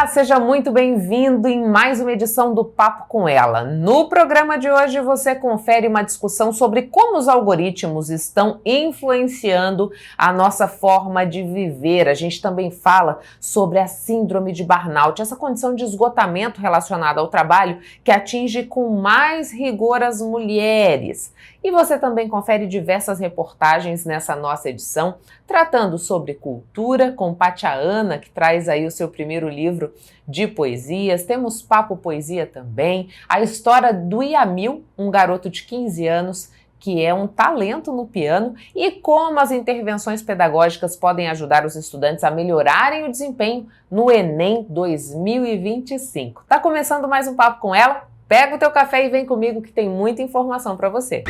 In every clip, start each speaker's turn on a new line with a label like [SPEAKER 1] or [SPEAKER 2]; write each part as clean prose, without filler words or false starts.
[SPEAKER 1] Olá, seja muito bem-vindo em mais uma edição do Papo com Ela. No programa de hoje você confere uma discussão sobre como os algoritmos estão influenciando a nossa forma de viver. A gente também fala sobre a síndrome de burnout, essa condição de esgotamento relacionada ao trabalho que atinge com mais rigor as mulheres. E você também confere diversas reportagens nessa nossa edição, tratando sobre cultura, com Pátia Ana, que traz aí o seu primeiro livro de poesias. Temos Papo Poesia também, a história do Yamil, um garoto de 15 anos, que é um talento no piano, e como as intervenções pedagógicas podem ajudar os estudantes a melhorarem o desempenho no Enem 2025. Tá começando mais um Papo com Ela? Pega o teu café e vem comigo que tem muita informação para você.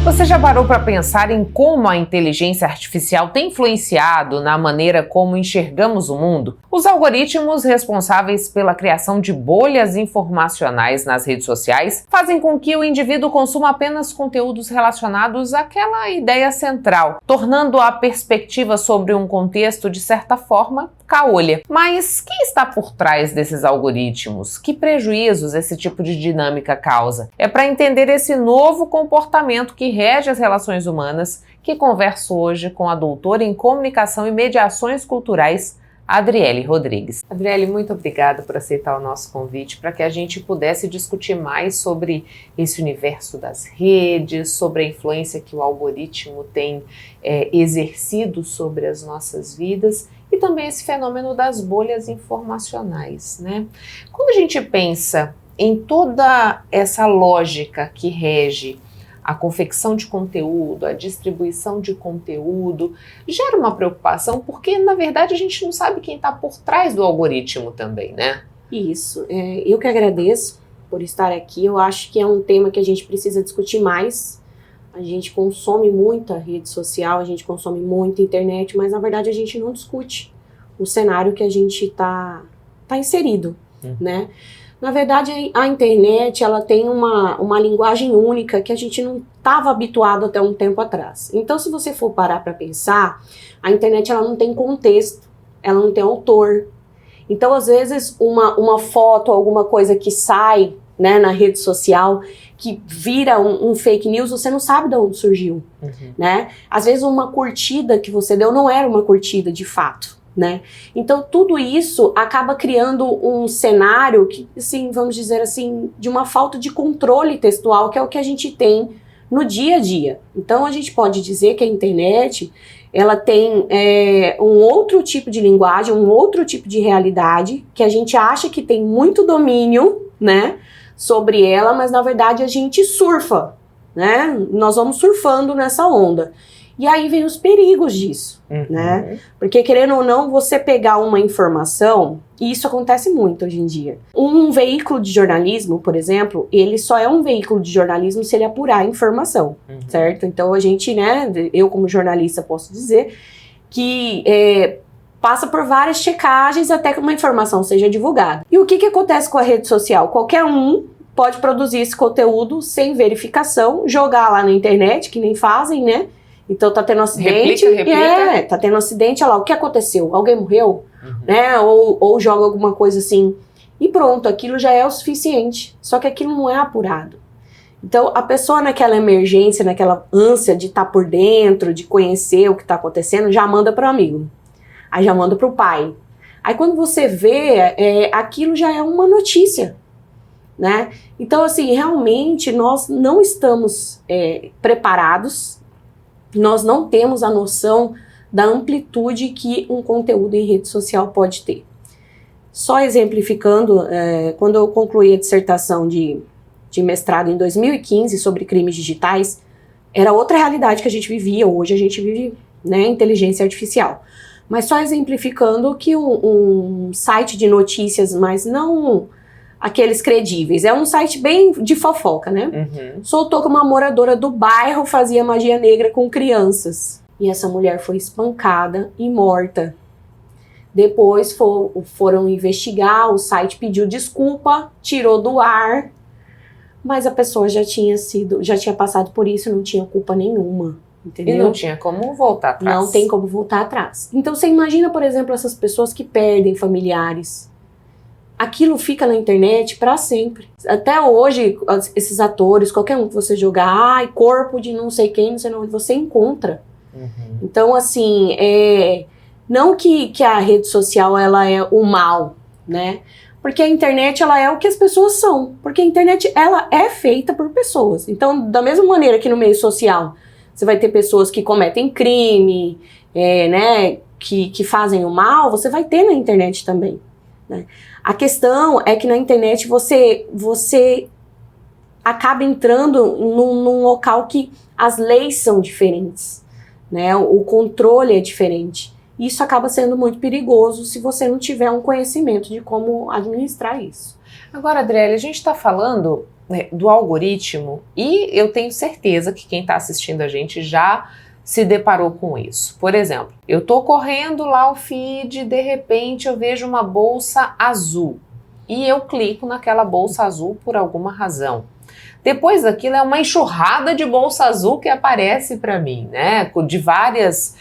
[SPEAKER 1] Você já parou para pensar em como a inteligência artificial tem influenciado na maneira como enxergamos o mundo? Os algoritmos responsáveis pela criação de bolhas informacionais nas redes sociais fazem com que o indivíduo consuma apenas conteúdos relacionados àquela ideia central, tornando a perspectiva sobre um contexto, de certa forma, caolha. Mas quem está por trás desses algoritmos? Que prejuízos esse tipo de dinâmica causa? É para entender esse novo comportamento que rege as relações humanas que converso hoje com a doutora em Comunicação e Mediações Culturais, Adriele Rodrigues. Adriele, muito obrigada por aceitar o nosso convite para que a gente pudesse discutir mais sobre esse universo das redes, sobre a influência que o algoritmo tem exercido sobre as nossas vidas e também esse fenômeno das bolhas informacionais, né? Quando a gente pensa em toda essa lógica que rege a confecção de conteúdo, a distribuição de conteúdo, gera uma preocupação porque, na verdade, a gente não sabe quem está por trás do algoritmo também, né?
[SPEAKER 2] Isso, eu que agradeço por estar aqui. Eu acho que é um tema que a gente precisa discutir mais. A gente consome muita rede social, a gente consome muita internet, mas, na verdade, a gente não discute o cenário que a gente tá inserido, né? Na verdade, a internet, ela tem uma linguagem única que a gente não estava habituado até um tempo atrás. Então, se você for parar para pensar, a internet ela não tem contexto, ela não tem autor. Então, às vezes, uma foto, alguma coisa que sai, né, na rede social, que vira um fake news, você não sabe de onde surgiu, né? Às vezes, uma curtida que você deu não era uma curtida de fato, né? Então tudo isso acaba criando um cenário que, assim, vamos dizer assim, de uma falta de controle textual, que é o que a gente tem no dia a dia. Então a gente pode dizer que a internet ela tem um outro tipo de linguagem, um outro tipo de realidade, que a gente acha que tem muito domínio, né, sobre ela, mas na verdade a gente surfa, né? Nós vamos surfando nessa onda. E aí vem os perigos disso, né? Porque, querendo ou não, você pegar uma informação, e isso acontece muito hoje em dia. Um veículo de jornalismo, por exemplo, ele só é um veículo de jornalismo se ele apurar a informação, certo? Então a gente, né, eu como jornalista posso dizer que passa por várias checagens até que uma informação seja divulgada. E o que acontece com a rede social? Qualquer um pode produzir esse conteúdo sem verificação, jogar lá na internet, que nem fazem, né? Então tá tendo um acidente,
[SPEAKER 1] replica.
[SPEAKER 2] Tá tendo um acidente, olha lá, o que aconteceu? Alguém morreu? Né? Ou joga alguma coisa assim. E pronto, aquilo já é o suficiente. Só que aquilo não é apurado. Então a pessoa naquela emergência, naquela ânsia de estar por dentro, de conhecer o que está acontecendo, já manda para o amigo. Aí já manda para o pai. Aí quando você vê, aquilo já é uma notícia, né? Então assim, realmente nós não estamos preparados. Nós não temos a noção da amplitude que um conteúdo em rede social pode ter. Só exemplificando, quando eu concluí a dissertação de mestrado em 2015 sobre crimes digitais, era outra realidade que a gente vivia. Hoje a gente vive, né, inteligência artificial. Mas só exemplificando que um site de notícias, mas não aqueles credíveis, é um site bem de fofoca, né? Soltou que uma moradora do bairro fazia magia negra com crianças. E essa mulher foi espancada e morta. Depois foram investigar, o site pediu desculpa, tirou do ar, mas a pessoa já tinha passado por isso, não tinha culpa nenhuma. entendeu?
[SPEAKER 1] E não tinha como voltar atrás.
[SPEAKER 2] Não tem como voltar atrás. Então você imagina, por exemplo, essas pessoas que perdem familiares. Aquilo fica na internet para sempre. Até hoje, esses atores, qualquer um que você jogar, corpo de não sei quem, não sei onde, você encontra. Então, assim, não que a rede social ela é o mal, né? Porque a internet ela é o que as pessoas são. Porque a internet ela é feita por pessoas. Então, da mesma maneira que no meio social, você vai ter pessoas que cometem crime, né? Que fazem o mal, você vai ter na internet também, né? A questão é que na internet você acaba entrando num local que as leis são diferentes, né? O controle é diferente. Isso acaba sendo muito perigoso se você não tiver um conhecimento de como administrar isso.
[SPEAKER 1] Agora, Adriele, a gente está falando, né, do algoritmo e eu tenho certeza que quem está assistindo a gente já se deparou com isso. Por exemplo, eu tô correndo lá o feed, de repente eu vejo uma bolsa azul e eu clico naquela bolsa azul por alguma razão. Depois daquilo é uma enxurrada de bolsa azul que aparece para mim, né? De vários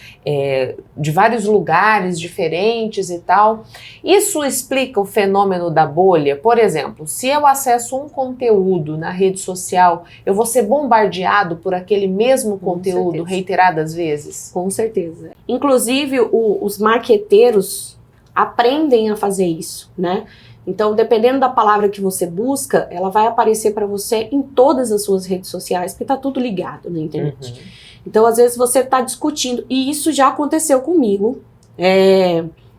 [SPEAKER 1] lugares diferentes e tal. Isso explica o fenômeno da bolha? Por exemplo, se eu acesso um conteúdo na rede social, eu vou ser bombardeado por aquele mesmo conteúdo reiteradas vezes?
[SPEAKER 2] Com certeza. Inclusive, os marqueteiros aprendem a fazer isso, né? Então, dependendo da palavra que você busca, ela vai aparecer para você em todas as suas redes sociais, porque tá tudo ligado na internet. Então, às vezes você tá discutindo, e isso já aconteceu comigo,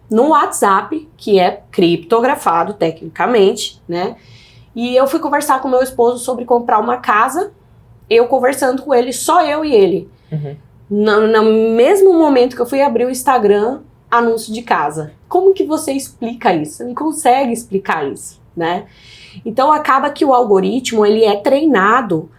[SPEAKER 2] no WhatsApp, que é criptografado tecnicamente, né? E eu fui conversar com meu esposo sobre comprar uma casa, eu conversando com ele, só eu e ele. No mesmo momento que eu fui abrir o Instagram, anúncio de casa. Como que você explica isso? Você não consegue explicar isso, né? Então acaba que o algoritmo ele é treinado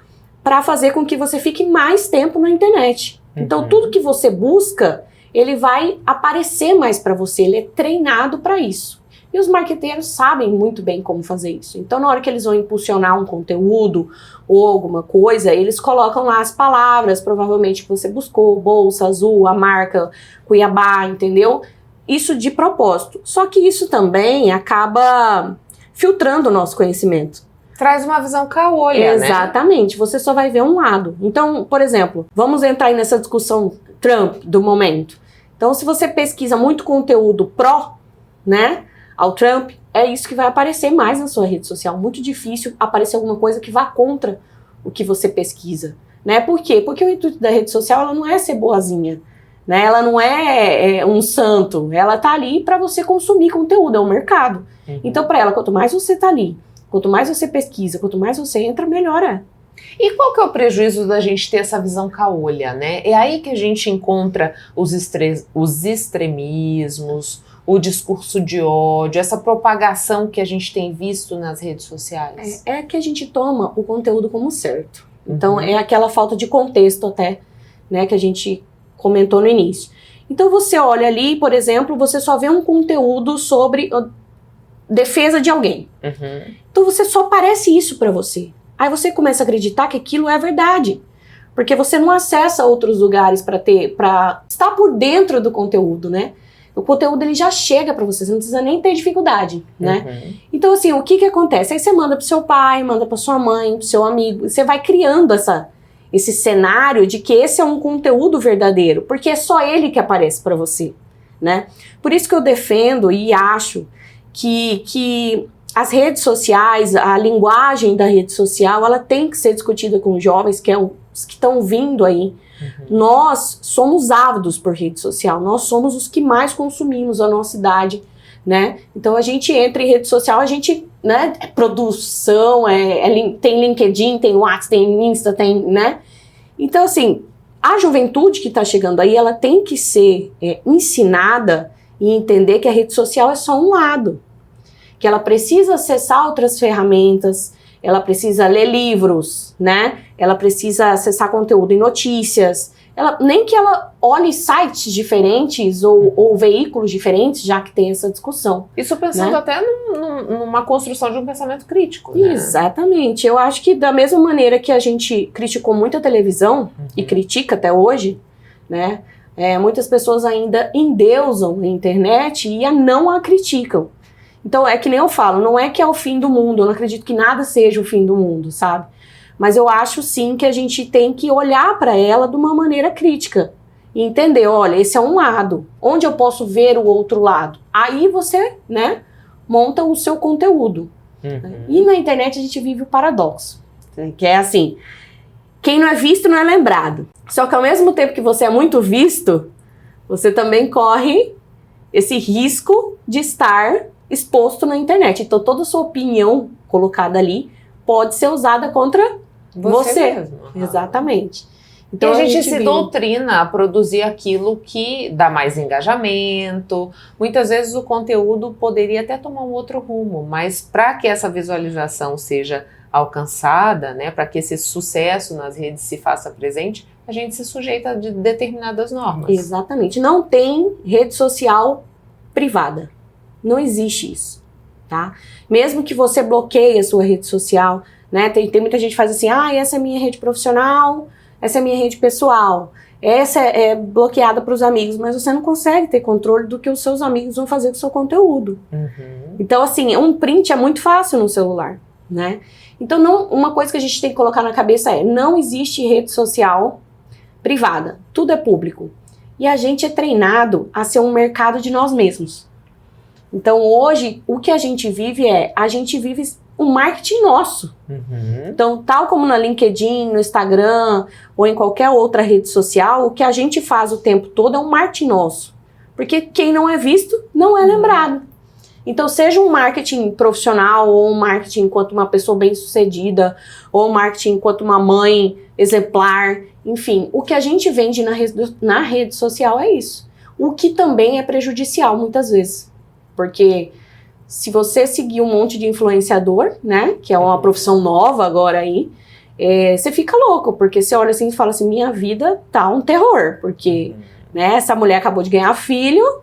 [SPEAKER 2] para fazer com que você fique mais tempo na internet. Então tudo que você busca, ele vai aparecer mais para você, ele é treinado para isso. E os marqueteiros sabem muito bem como fazer isso. Então na hora que eles vão impulsionar um conteúdo ou alguma coisa, eles colocam lá as palavras, provavelmente que você buscou, bolsa azul, a marca Cuiabá, entendeu? Isso de propósito. Só que isso também acaba filtrando o nosso conhecimento.
[SPEAKER 1] Traz uma visão caolha, né?
[SPEAKER 2] Exatamente, você só vai ver um lado. Então, por exemplo, vamos entrar aí nessa discussão Trump do momento. Então, se você pesquisa muito conteúdo pró, né, ao Trump, é isso que vai aparecer mais na sua rede social. Muito difícil aparecer alguma coisa que vá contra o que você pesquisa, né? Por quê? Porque o intuito da rede social ela não é ser boazinha, né? Ela não é um santo, ela tá ali para você consumir conteúdo, é um mercado. Então, para ela, quanto mais você tá ali, quanto mais você pesquisa, quanto mais você entra, melhor é.
[SPEAKER 1] E qual que é o prejuízo da gente ter essa visão caolha, né? É aí que a gente encontra os extremismos, o discurso de ódio, essa propagação que a gente tem visto nas redes sociais.
[SPEAKER 2] É que a gente toma o conteúdo como certo. Então, é aquela falta de contexto até, né, que a gente comentou no início. Então, você olha ali, por exemplo, você só vê um conteúdo sobre defesa de alguém. Então, você só aparece isso pra você. Aí você começa a acreditar que aquilo é verdade. Porque você não acessa outros lugares para estar por dentro do conteúdo, né? O conteúdo ele já chega para você não precisa nem ter dificuldade, né? Então, assim, o que acontece? Aí você manda pro seu pai, manda pra sua mãe, pro seu amigo, você vai criando esse cenário de que esse é um conteúdo verdadeiro, porque é só ele que aparece para você, né? Por isso que eu defendo e acho que as redes sociais, a linguagem da rede social, ela tem que ser discutida com os jovens, que os que estão vindo aí. Nós somos ávidos por rede social, nós somos os que mais consumimos a nossa idade, né? Então a gente entra em rede social, a gente, né, é produção, tem LinkedIn, tem WhatsApp, tem Insta, tem, né? Então assim, a juventude que está chegando aí, ela tem que ser ensinada e entender que a rede social é só um lado, que ela precisa acessar outras ferramentas, ela precisa ler livros, né? Ela precisa acessar conteúdo em notícias, nem que ela olhe sites diferentes ou veículos diferentes, já que tem essa discussão.
[SPEAKER 1] Isso pensando, né, até numa construção de um pensamento crítico, né?
[SPEAKER 2] Exatamente. Eu acho que da mesma maneira que a gente criticou muito a televisão, e critica até hoje, né? Muitas pessoas ainda endeusam a internet e não a criticam. Então é que nem eu falo, não é que é o fim do mundo, eu não acredito que nada seja o fim do mundo, sabe? Mas eu acho sim que a gente tem que olhar para ela de uma maneira crítica e entender, olha, esse é um lado, onde eu posso ver o outro lado? Aí você, né, monta o seu conteúdo. E na internet a gente vive o paradoxo, que é assim, quem não é visto não é lembrado. Só que ao mesmo tempo que você é muito visto, você também corre esse risco de estar exposto na internet. Então toda a sua opinião colocada ali pode ser usada contra você.
[SPEAKER 1] Mesmo.
[SPEAKER 2] Exatamente.
[SPEAKER 1] Então a gente se doutrina a produzir aquilo que dá mais engajamento. Muitas vezes o conteúdo poderia até tomar um outro rumo, mas para que essa visualização seja alcançada, né, para que esse sucesso nas redes se faça presente, a gente se sujeita a determinadas normas.
[SPEAKER 2] Exatamente. Não tem rede social privada. Não existe isso, tá? Mesmo que você bloqueie a sua rede social, né? Tem muita gente que faz assim, essa é minha rede profissional, essa é minha rede pessoal, essa é bloqueada para os amigos, mas você não consegue ter controle do que os seus amigos vão fazer com o seu conteúdo. Então, assim, um print é muito fácil no celular, né? Então, uma coisa que a gente tem que colocar na cabeça não existe rede social privada, tudo é público. E a gente é treinado a ser um mercado de nós mesmos. Então, hoje, o que a gente vive um marketing nosso. Então, tal como na LinkedIn, no Instagram ou em qualquer outra rede social, o que a gente faz o tempo todo é um marketing nosso. Porque quem não é visto, não é lembrado. Então, seja um marketing profissional ou um marketing enquanto uma pessoa bem-sucedida ou um marketing enquanto uma mãe exemplar, enfim, o que a gente vende na rede social é isso. O que também é prejudicial muitas vezes. Porque se você seguir um monte de influenciador, né, que é uma profissão nova agora aí, você fica louco, porque você olha assim e fala assim, minha vida tá um terror, porque, né, essa mulher acabou de ganhar filho,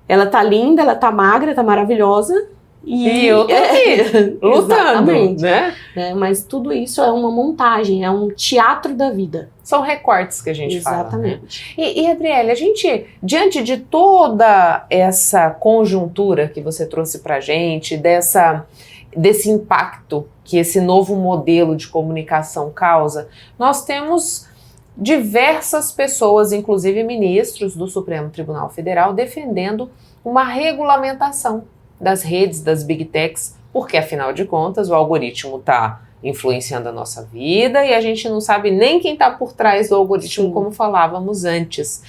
[SPEAKER 2] ela tá linda, ela tá magra, tá maravilhosa,
[SPEAKER 1] e eu tô aqui, lutando, né?
[SPEAKER 2] Mas tudo isso é uma montagem, é um teatro da vida.
[SPEAKER 1] São recortes que a gente fala.
[SPEAKER 2] Exatamente.
[SPEAKER 1] Né? E Adriele, a gente, diante de toda essa conjuntura que você trouxe pra gente, desse impacto que esse novo modelo de comunicação causa, nós temos diversas pessoas, inclusive ministros do Supremo Tribunal Federal, defendendo uma regulamentação das redes, das big techs, porque afinal de contas o algoritmo está influenciando a nossa vida e a gente não sabe nem quem está por trás do algoritmo, como falávamos antes.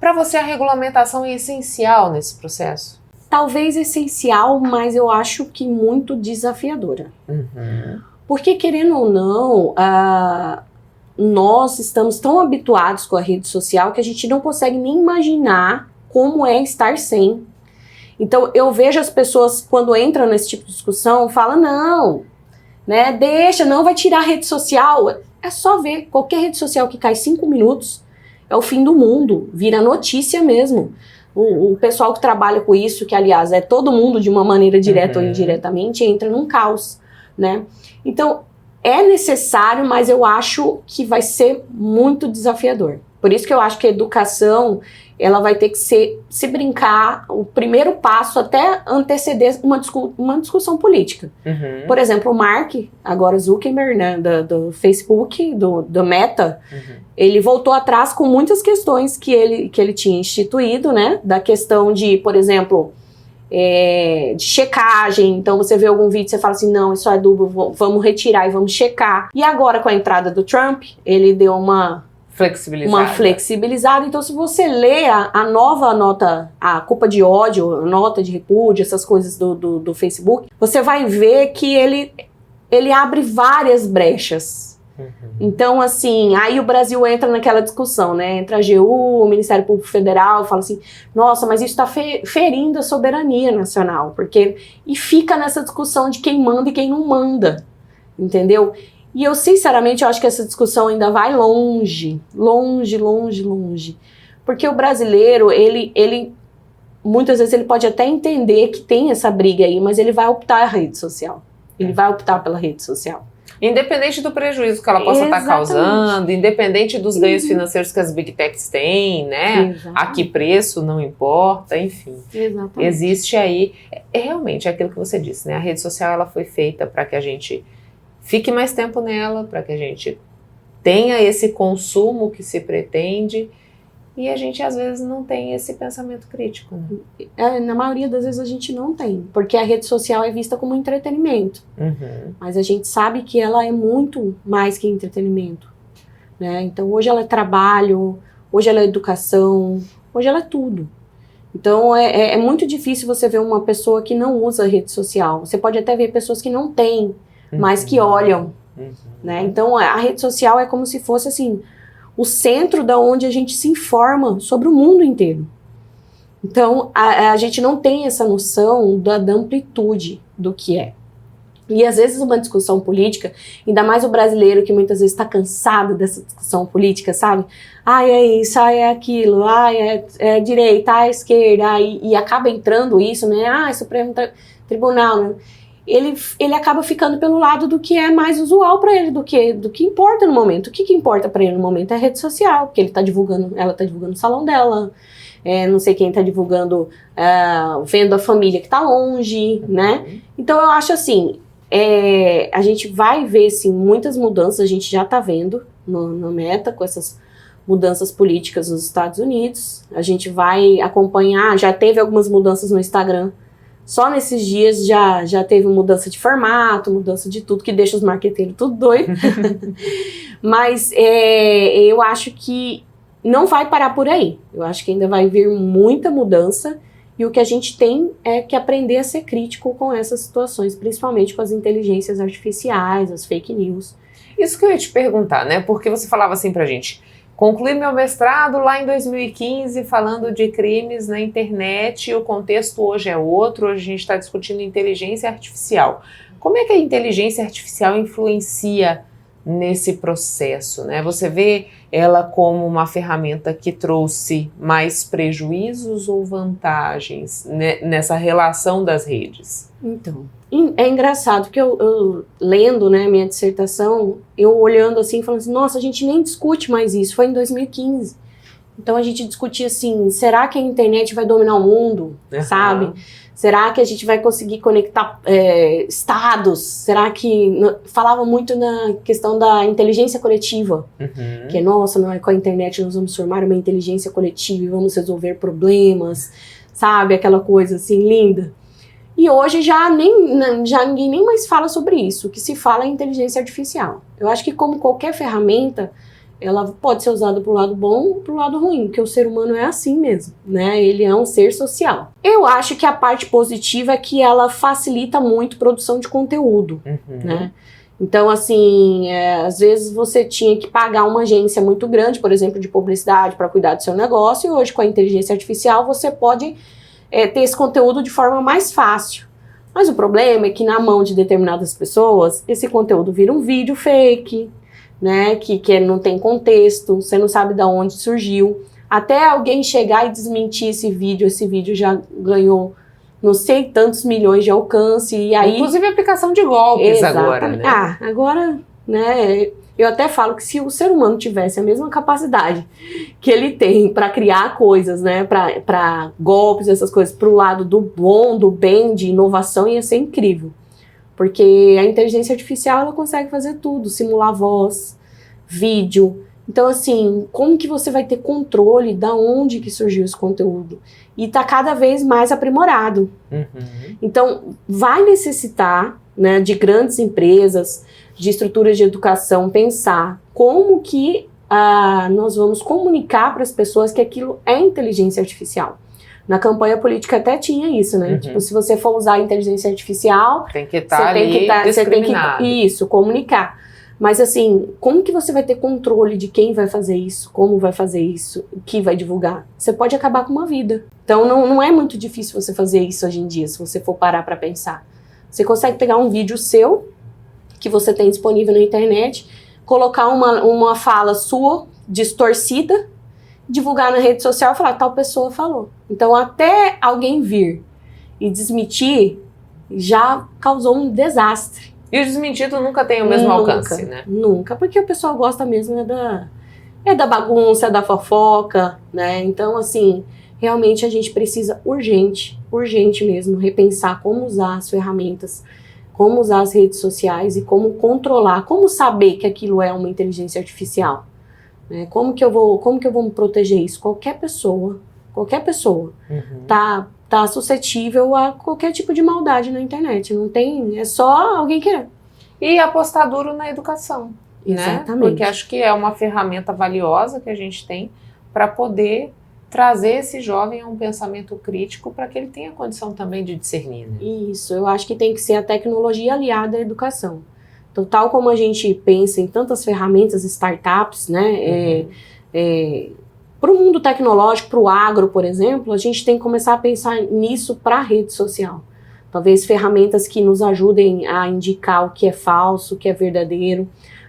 [SPEAKER 1] Para você a regulamentação é essencial nesse processo?
[SPEAKER 2] Talvez essencial, mas eu acho que muito desafiadora. Porque querendo ou não, nós estamos tão habituados com a rede social que a gente não consegue nem imaginar como é estar sem. Então, eu vejo as pessoas, quando entram nesse tipo de discussão, falam, não, né, deixa, não vai tirar a rede social. É só ver, qualquer rede social que cai 5 minutos é o fim do mundo, vira notícia mesmo. O pessoal que trabalha com isso, que aliás é todo mundo de uma maneira direta ou indiretamente, entra num caos, né? Então, é necessário, mas eu acho que vai ser muito desafiador. Por isso que eu acho que a educação, ela vai ter que se brincar, o primeiro passo até anteceder uma discussão política. Por exemplo, o Mark, agora Zuckerberg, né, do Facebook, do Meta, ele voltou atrás com muitas questões que ele tinha instituído, né, da questão de, por exemplo, de checagem. Então você vê algum vídeo e você fala assim, não, isso é dúvida, vamos retirar e vamos checar. E agora com a entrada do Trump, ele deu uma flexibilizada. Então, se você lê a nova nota, a culpa de ódio, a nota de repúdio, essas coisas do Facebook, você vai ver que ele abre várias brechas. Então, assim, aí o Brasil entra naquela discussão, né? Entra a AGU, o Ministério Público Federal, fala assim, nossa, mas isso está ferindo a soberania nacional, e fica nessa discussão de quem manda e quem não manda, entendeu? E eu, sinceramente, eu acho que essa discussão ainda vai longe, longe, longe, longe. Porque o brasileiro, ele muitas vezes ele pode até entender que tem essa briga aí, mas ele vai optar a rede social. Ele vai optar pela rede social.
[SPEAKER 1] Independente do prejuízo que ela possa estar causando, independente dos ganhos financeiros que as Big Techs têm, né? Exatamente. A que preço, não importa, enfim.
[SPEAKER 2] Exatamente.
[SPEAKER 1] Existe aí, realmente, é aquilo que você disse, né? A rede social, ela foi feita para que a gente fique mais tempo nela, para que a gente tenha esse consumo que se pretende, e a gente às vezes não tem esse pensamento crítico, né?
[SPEAKER 2] Na maioria das vezes a gente não tem, porque a rede social é vista como entretenimento. Mas a gente sabe que ela é muito mais que entretenimento, né? Então hoje ela é trabalho, hoje ela é educação, hoje ela é tudo. Então é muito difícil você ver uma pessoa que não usa a rede social. Você pode até ver pessoas que não têm, mas que olham, né? Então a rede social é como se fosse assim, o centro da onde a gente se informa sobre o mundo inteiro. Então, a gente não tem essa noção da amplitude do que é. E às vezes uma discussão política, ainda mais o brasileiro que muitas vezes está cansado dessa discussão política, sabe? Ai, é isso, ai, é aquilo, ai, é direita, ai, esquerda, ai, e acaba entrando isso, né? Ai, Supremo Tribunal, né? Ele acaba ficando pelo lado do que é mais usual para ele, do que importa no momento. O que importa para ele no momento é a rede social, porque ela tá divulgando o salão dela, não sei quem tá divulgando, vendo a família que tá longe, né? Então eu acho assim, a gente vai ver sim muitas mudanças, a gente já tá vendo no Meta com essas mudanças políticas nos Estados Unidos, a gente vai acompanhar, já teve algumas mudanças no Instagram. Só nesses dias já teve mudança de formato, mudança de tudo, que deixa os marqueteiros tudo doido. Mas eu acho que não vai parar por aí. Eu acho que ainda vai vir muita mudança. E o que a gente tem é que aprender a ser crítico com essas situações, principalmente com as inteligências artificiais, as fake news.
[SPEAKER 1] Isso que eu ia te perguntar, né? Porque você falava assim pra gente... Concluí meu mestrado lá em 2015 falando de crimes na internet, o contexto hoje é outro, hoje a gente está discutindo inteligência artificial. Como é que a inteligência artificial influencia nesse processo, né? Você vê ela como uma ferramenta que trouxe mais prejuízos ou vantagens, né, nessa relação das redes?
[SPEAKER 2] Então, é engraçado que eu lendo, né, minha dissertação, eu olhando assim, falando assim, nossa, a gente nem discute mais isso, foi em 2015. Então a gente discutia assim, será que a internet vai dominar o mundo, sabe? Será que a gente vai conseguir conectar estados? Será que... Falava muito na questão da inteligência coletiva, que nossa, não é com a internet nós vamos formar uma inteligência coletiva e vamos resolver problemas, sabe? Aquela coisa assim, linda. E hoje já ninguém nem mais fala sobre isso. O que se fala é inteligência artificial. Eu acho que como qualquer ferramenta, ela pode ser usada para o lado bom ou para o lado ruim, porque o ser humano é assim mesmo, né? Ele é um ser social. Eu acho que a parte positiva é que ela facilita muito a produção de conteúdo, né? Então, assim, às vezes você tinha que pagar uma agência muito grande, por exemplo, de publicidade para cuidar do seu negócio, e hoje com a inteligência artificial você pode ter esse conteúdo de forma mais fácil. Mas o problema é que na mão de determinadas pessoas, esse conteúdo vira um vídeo fake, né, que não tem contexto, você não sabe de onde surgiu. Até alguém chegar e desmentir esse vídeo já ganhou não sei tantos milhões de alcance. E aí,
[SPEAKER 1] inclusive aplicação de golpes. Exatamente.
[SPEAKER 2] Agora, né? Agora, né, eu até falo que se o ser humano tivesse a mesma capacidade que ele tem para criar coisas, né, para golpes, essas coisas, pro lado do bom, do bem, de inovação, ia ser incrível. Porque a inteligência artificial, ela consegue fazer tudo, simular voz, vídeo. Então, assim, como que você vai ter controle da onde que surgiu esse conteúdo? E tá cada vez mais aprimorado. Então, vai necessitar, né, de grandes empresas, de estruturas de educação, pensar como que nós vamos comunicar para as pessoas que aquilo é inteligência artificial. Na campanha política até tinha isso, né? Tipo, se você for usar a inteligência artificial,
[SPEAKER 1] tem que estar ali discriminado.
[SPEAKER 2] Isso, comunicar. Mas assim, como que você vai ter controle de quem vai fazer isso, como vai fazer isso, o que vai divulgar? Você pode acabar com uma vida. Então não é muito difícil você fazer isso hoje em dia, se você for parar para pensar. Você consegue pegar um vídeo seu, que você tem disponível na internet, colocar uma fala sua distorcida, divulgar na rede social e falar, tal pessoa falou. Então, até alguém vir e desmentir, já causou um desastre.
[SPEAKER 1] E o desmentido nunca tem o mesmo alcance, né?
[SPEAKER 2] Nunca, porque o pessoal gosta mesmo da bagunça, da fofoca, né? Então, assim, realmente a gente precisa urgente mesmo, repensar como usar as ferramentas, como usar as redes sociais e como controlar, como saber que aquilo é uma inteligência artificial. Né? Como que eu vou me proteger isso? Qualquer pessoa tá suscetível a qualquer tipo de maldade na internet. Não tem, é só alguém querer.
[SPEAKER 1] E apostar duro na educação.
[SPEAKER 2] Exatamente.
[SPEAKER 1] Né? Porque acho que é uma ferramenta valiosa que a gente tem para poder trazer esse jovem a um pensamento crítico para que ele tenha condição também de discernir. Né?
[SPEAKER 2] Isso, eu acho que tem que ser a tecnologia aliada à educação. Então, tal como a gente pensa em tantas ferramentas, startups, né, para o mundo tecnológico, para o agro, por exemplo, a gente tem que começar a pensar nisso para a rede social. Talvez ferramentas que nos ajudem a indicar o que é falso, o que é verdadeiro.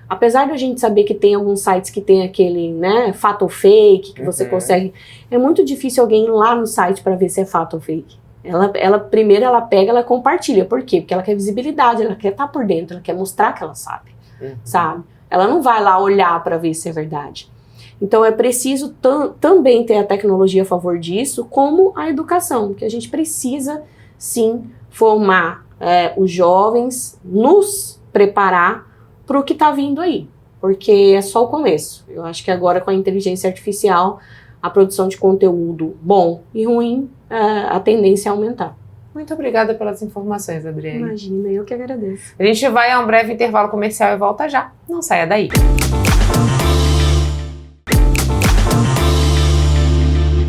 [SPEAKER 2] Apesar de a gente saber que tem alguns sites que tem aquele, né, fato ou fake, que você consegue... É muito difícil alguém ir lá no site para ver se é fato ou fake. Primeiro ela pega, ela compartilha. Por quê? Porque ela quer visibilidade, ela quer estar por dentro, ela quer mostrar que ela sabe, sabe? Ela não vai lá olhar para ver se é verdade. Então é preciso também ter a tecnologia a favor disso, como a educação, que a gente precisa, sim, formar os jovens, nos preparar para o que está vindo aí, porque é só o começo. Eu acho que agora com a inteligência artificial, a produção de conteúdo bom e ruim, a tendência é aumentar.
[SPEAKER 1] Muito obrigada pelas informações, Adriane.
[SPEAKER 2] Imagina, eu que agradeço.
[SPEAKER 1] A gente vai a um breve intervalo comercial e volta já. Não saia daí.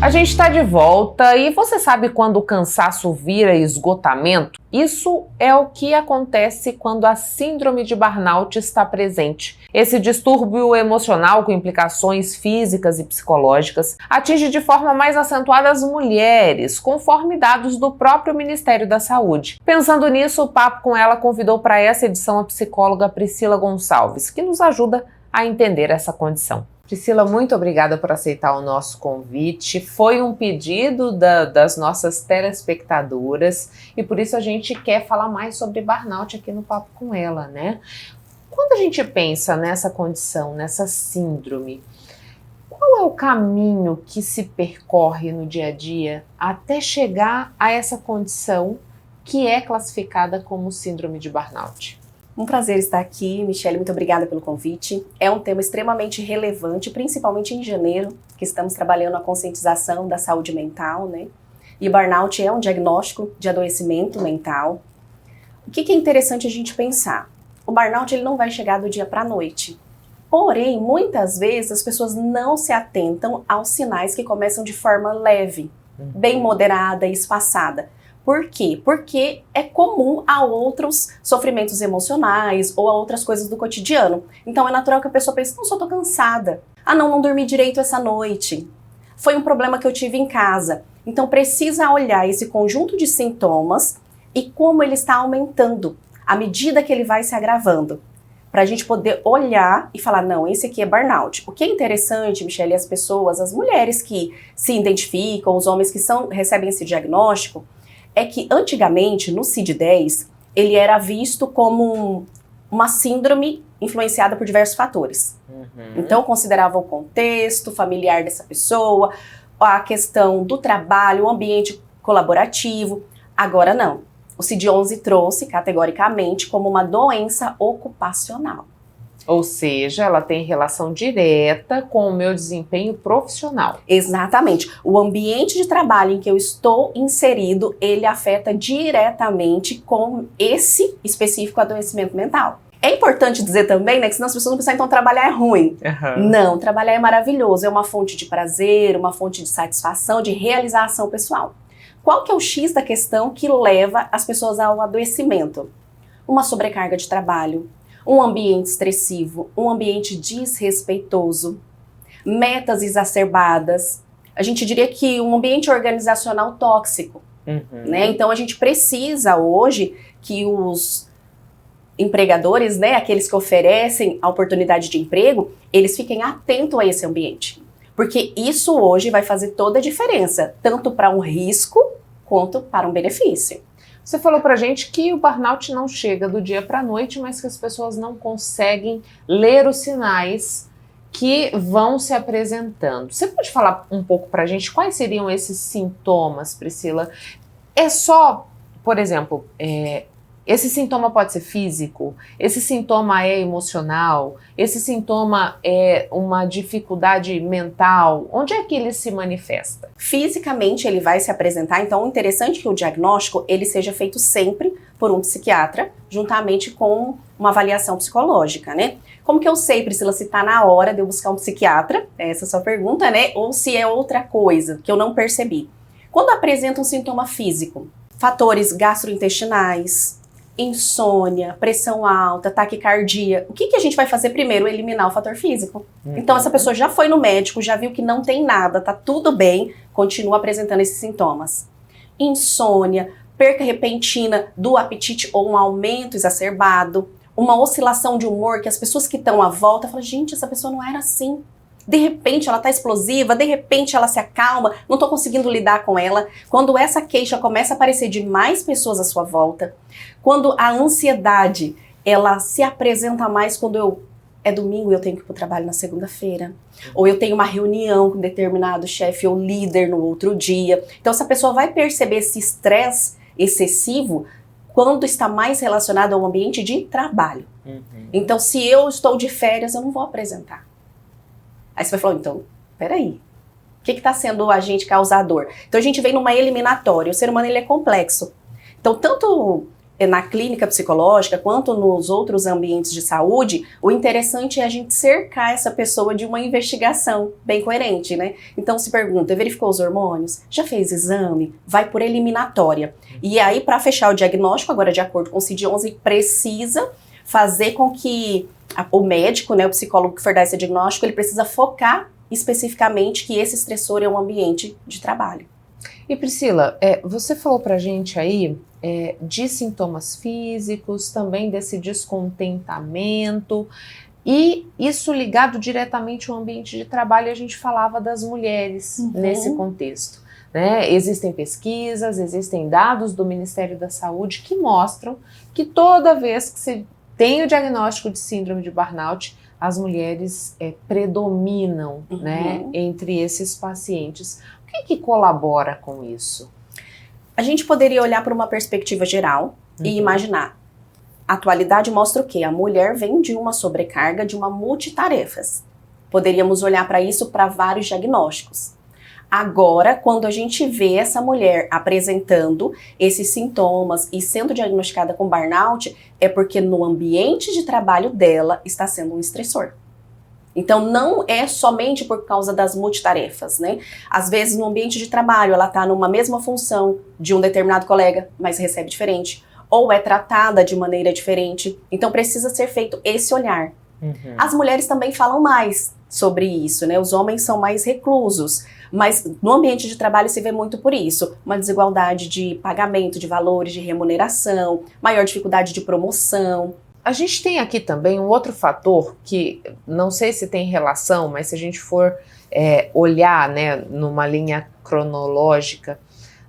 [SPEAKER 1] A gente está de volta e você sabe quando o cansaço vira esgotamento? Isso é o que acontece quando a síndrome de burnout está presente. Esse distúrbio emocional com implicações físicas e psicológicas atinge de forma mais acentuada as mulheres, conforme dados do próprio Ministério da Saúde. Pensando nisso, o Papo com Ela convidou para essa edição a psicóloga Priscila Gonçalves, que nos ajuda a entender essa condição. Priscila, muito obrigada por aceitar o nosso convite. Foi um pedido das nossas telespectadoras e por isso a gente quer falar mais sobre burnout aqui no Papo com Ela, né? Quando a gente pensa nessa condição, nessa síndrome, qual é o caminho que se percorre no dia a dia até chegar a essa condição que é classificada como síndrome de burnout?
[SPEAKER 3] Um prazer estar aqui, Michele, muito obrigada pelo convite. É um tema extremamente relevante, principalmente em janeiro, que estamos trabalhando a conscientização da saúde mental, né? E burnout é um diagnóstico de adoecimento mental. O que é interessante a gente pensar? O burnout ele não vai chegar do dia para a noite. Porém, muitas vezes as pessoas não se atentam aos sinais que começam de forma leve, bem moderada e espaçada. Por quê? Porque é comum a outros sofrimentos emocionais ou a outras coisas do cotidiano. Então é natural que a pessoa pense, não, só tô cansada. Ah, não dormi direito essa noite. Foi um problema que eu tive em casa. Então precisa olhar esse conjunto de sintomas e como ele está aumentando à medida que ele vai se agravando. Para a gente poder olhar e falar, não, esse aqui é burnout. O que é interessante, Michele, as pessoas, as mulheres que se identificam, os homens que recebem esse diagnóstico, é que antigamente, no CID-10, ele era visto como uma síndrome influenciada por diversos fatores. Então, considerava o contexto familiar dessa pessoa, a questão do trabalho, o ambiente colaborativo. Agora não. O CID-11 trouxe categoricamente como uma doença ocupacional.
[SPEAKER 1] Ou seja, ela tem relação direta com o meu desempenho profissional.
[SPEAKER 3] Exatamente. O ambiente de trabalho em que eu estou inserido, ele afeta diretamente com esse específico adoecimento mental. É importante dizer também, né, que senão as pessoas vão pensar, então trabalhar é ruim. Não, trabalhar é maravilhoso, é uma fonte de prazer, uma fonte de satisfação, de realização pessoal. Qual que é o X da questão que leva as pessoas ao adoecimento? Uma sobrecarga de trabalho, um ambiente estressivo, um ambiente desrespeitoso, metas exacerbadas. A gente diria que um ambiente organizacional tóxico, né? Então a gente precisa hoje que os empregadores, né, aqueles que oferecem a oportunidade de emprego, eles fiquem atentos a esse ambiente. Porque isso hoje vai fazer toda a diferença, tanto para um risco quanto para um benefício.
[SPEAKER 1] Você falou pra gente que o burnout não chega do dia para a noite, mas que as pessoas não conseguem ler os sinais que vão se apresentando. Você pode falar um pouco pra gente quais seriam esses sintomas, Priscila? É só, por exemplo, esse sintoma pode ser físico, esse sintoma é emocional, esse sintoma é uma dificuldade mental. Onde é que ele se manifesta?
[SPEAKER 3] Fisicamente ele vai se apresentar, então o interessante é que o diagnóstico ele seja feito sempre por um psiquiatra, juntamente com uma avaliação psicológica, né? Como que eu sei, Priscila, se tá na hora de eu buscar um psiquiatra? Essa é a sua pergunta, né? Ou se é outra coisa que eu não percebi. Quando apresenta um sintoma físico, fatores gastrointestinais, insônia, pressão alta, taquicardia, o que a gente vai fazer primeiro? Eliminar o fator físico. Então essa pessoa já foi no médico, já viu que não tem nada, tá tudo bem, continua apresentando esses sintomas. Insônia, perca repentina do apetite ou um aumento exacerbado, uma oscilação de humor que as pessoas que estão à volta falam, gente, essa pessoa não era assim. De repente ela tá explosiva, de repente ela se acalma, não tô conseguindo lidar com ela. Quando essa queixa começa a aparecer de mais pessoas à sua volta, quando a ansiedade, ela se apresenta mais quando é domingo e eu tenho que ir pro trabalho na segunda-feira, ou eu tenho uma reunião com determinado chefe ou líder no outro dia. Então essa pessoa vai perceber esse estresse excessivo quando está mais relacionado ao ambiente de trabalho. Então se eu estou de férias, eu não vou apresentar. Aí você vai falar, então, peraí, o que está sendo o agente causador? Então a gente vem numa eliminatória, o ser humano ele é complexo. Então tanto na clínica psicológica quanto nos outros ambientes de saúde, o interessante é a gente cercar essa pessoa de uma investigação bem coerente, né? Então se pergunta, verificou os hormônios? Já fez exame? Vai por eliminatória. E aí para fechar o diagnóstico, agora de acordo com o CID-11, precisa fazer com que o médico, né, o psicólogo que for dar esse diagnóstico, ele precisa focar especificamente que esse estressor é um ambiente de trabalho.
[SPEAKER 1] E Priscila, você falou pra gente aí de sintomas físicos, também desse descontentamento, e isso ligado diretamente ao ambiente de trabalho, a gente falava das mulheres nesse contexto. Né? Existem pesquisas, existem dados do Ministério da Saúde que mostram que toda vez que se tem o diagnóstico de síndrome de burnout, as mulheres predominam, né, entre esses pacientes. O que colabora com isso?
[SPEAKER 3] A gente poderia olhar para uma perspectiva geral e imaginar. A atualidade mostra o quê? A mulher vem de uma sobrecarga, de uma multitarefas. Poderíamos olhar para isso para vários diagnósticos. Agora, quando a gente vê essa mulher apresentando esses sintomas e sendo diagnosticada com burnout, é porque no ambiente de trabalho dela está sendo um estressor. Então, não é somente por causa das multitarefas, né? Às vezes, no ambiente de trabalho, ela está numa mesma função de um determinado colega, mas recebe diferente, ou é tratada de maneira diferente. Então, precisa ser feito esse olhar. As mulheres também falam mais sobre isso, né? Os homens são mais reclusos. Mas no ambiente de trabalho se vê muito por isso, uma desigualdade de pagamento, de valores, de remuneração, maior dificuldade de promoção.
[SPEAKER 1] A gente tem aqui também um outro fator que não sei se tem relação, mas se a gente for olhar, né, numa linha cronológica,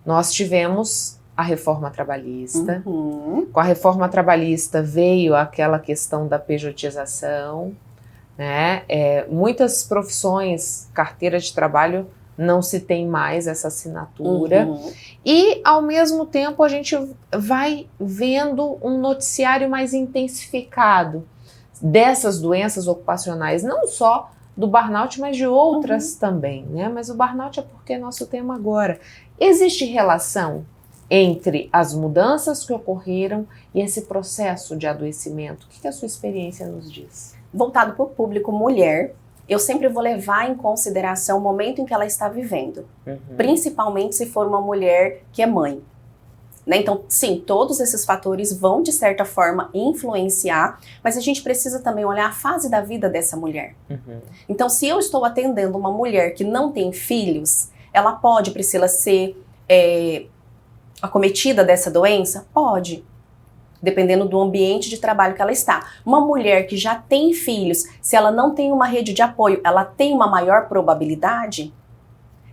[SPEAKER 1] nós tivemos a reforma trabalhista. Com a reforma trabalhista veio aquela questão da pejotização, né? Muitas profissões, carteira de trabalho, não se tem mais essa assinatura. E, ao mesmo tempo, a gente vai vendo um noticiário mais intensificado dessas doenças ocupacionais, não só do burnout, mas de outras também, né? Mas o burnout é porque é nosso tema agora. Existe relação entre as mudanças que ocorreram e esse processo de adoecimento? O que a sua experiência nos diz?
[SPEAKER 3] Voltado para o público mulher, eu sempre vou levar em consideração o momento em que ela está vivendo. Principalmente se for uma mulher que é mãe. Né? Então, sim, todos esses fatores vão, de certa forma, influenciar, mas a gente precisa também olhar a fase da vida dessa mulher. Então, se eu estou atendendo uma mulher que não tem filhos, ela pode, Priscila, ser acometida dessa doença? Pode. dependendo do ambiente de trabalho que ela está. Uma mulher que já tem filhos, se ela não tem uma rede de apoio, ela tem uma maior probabilidade?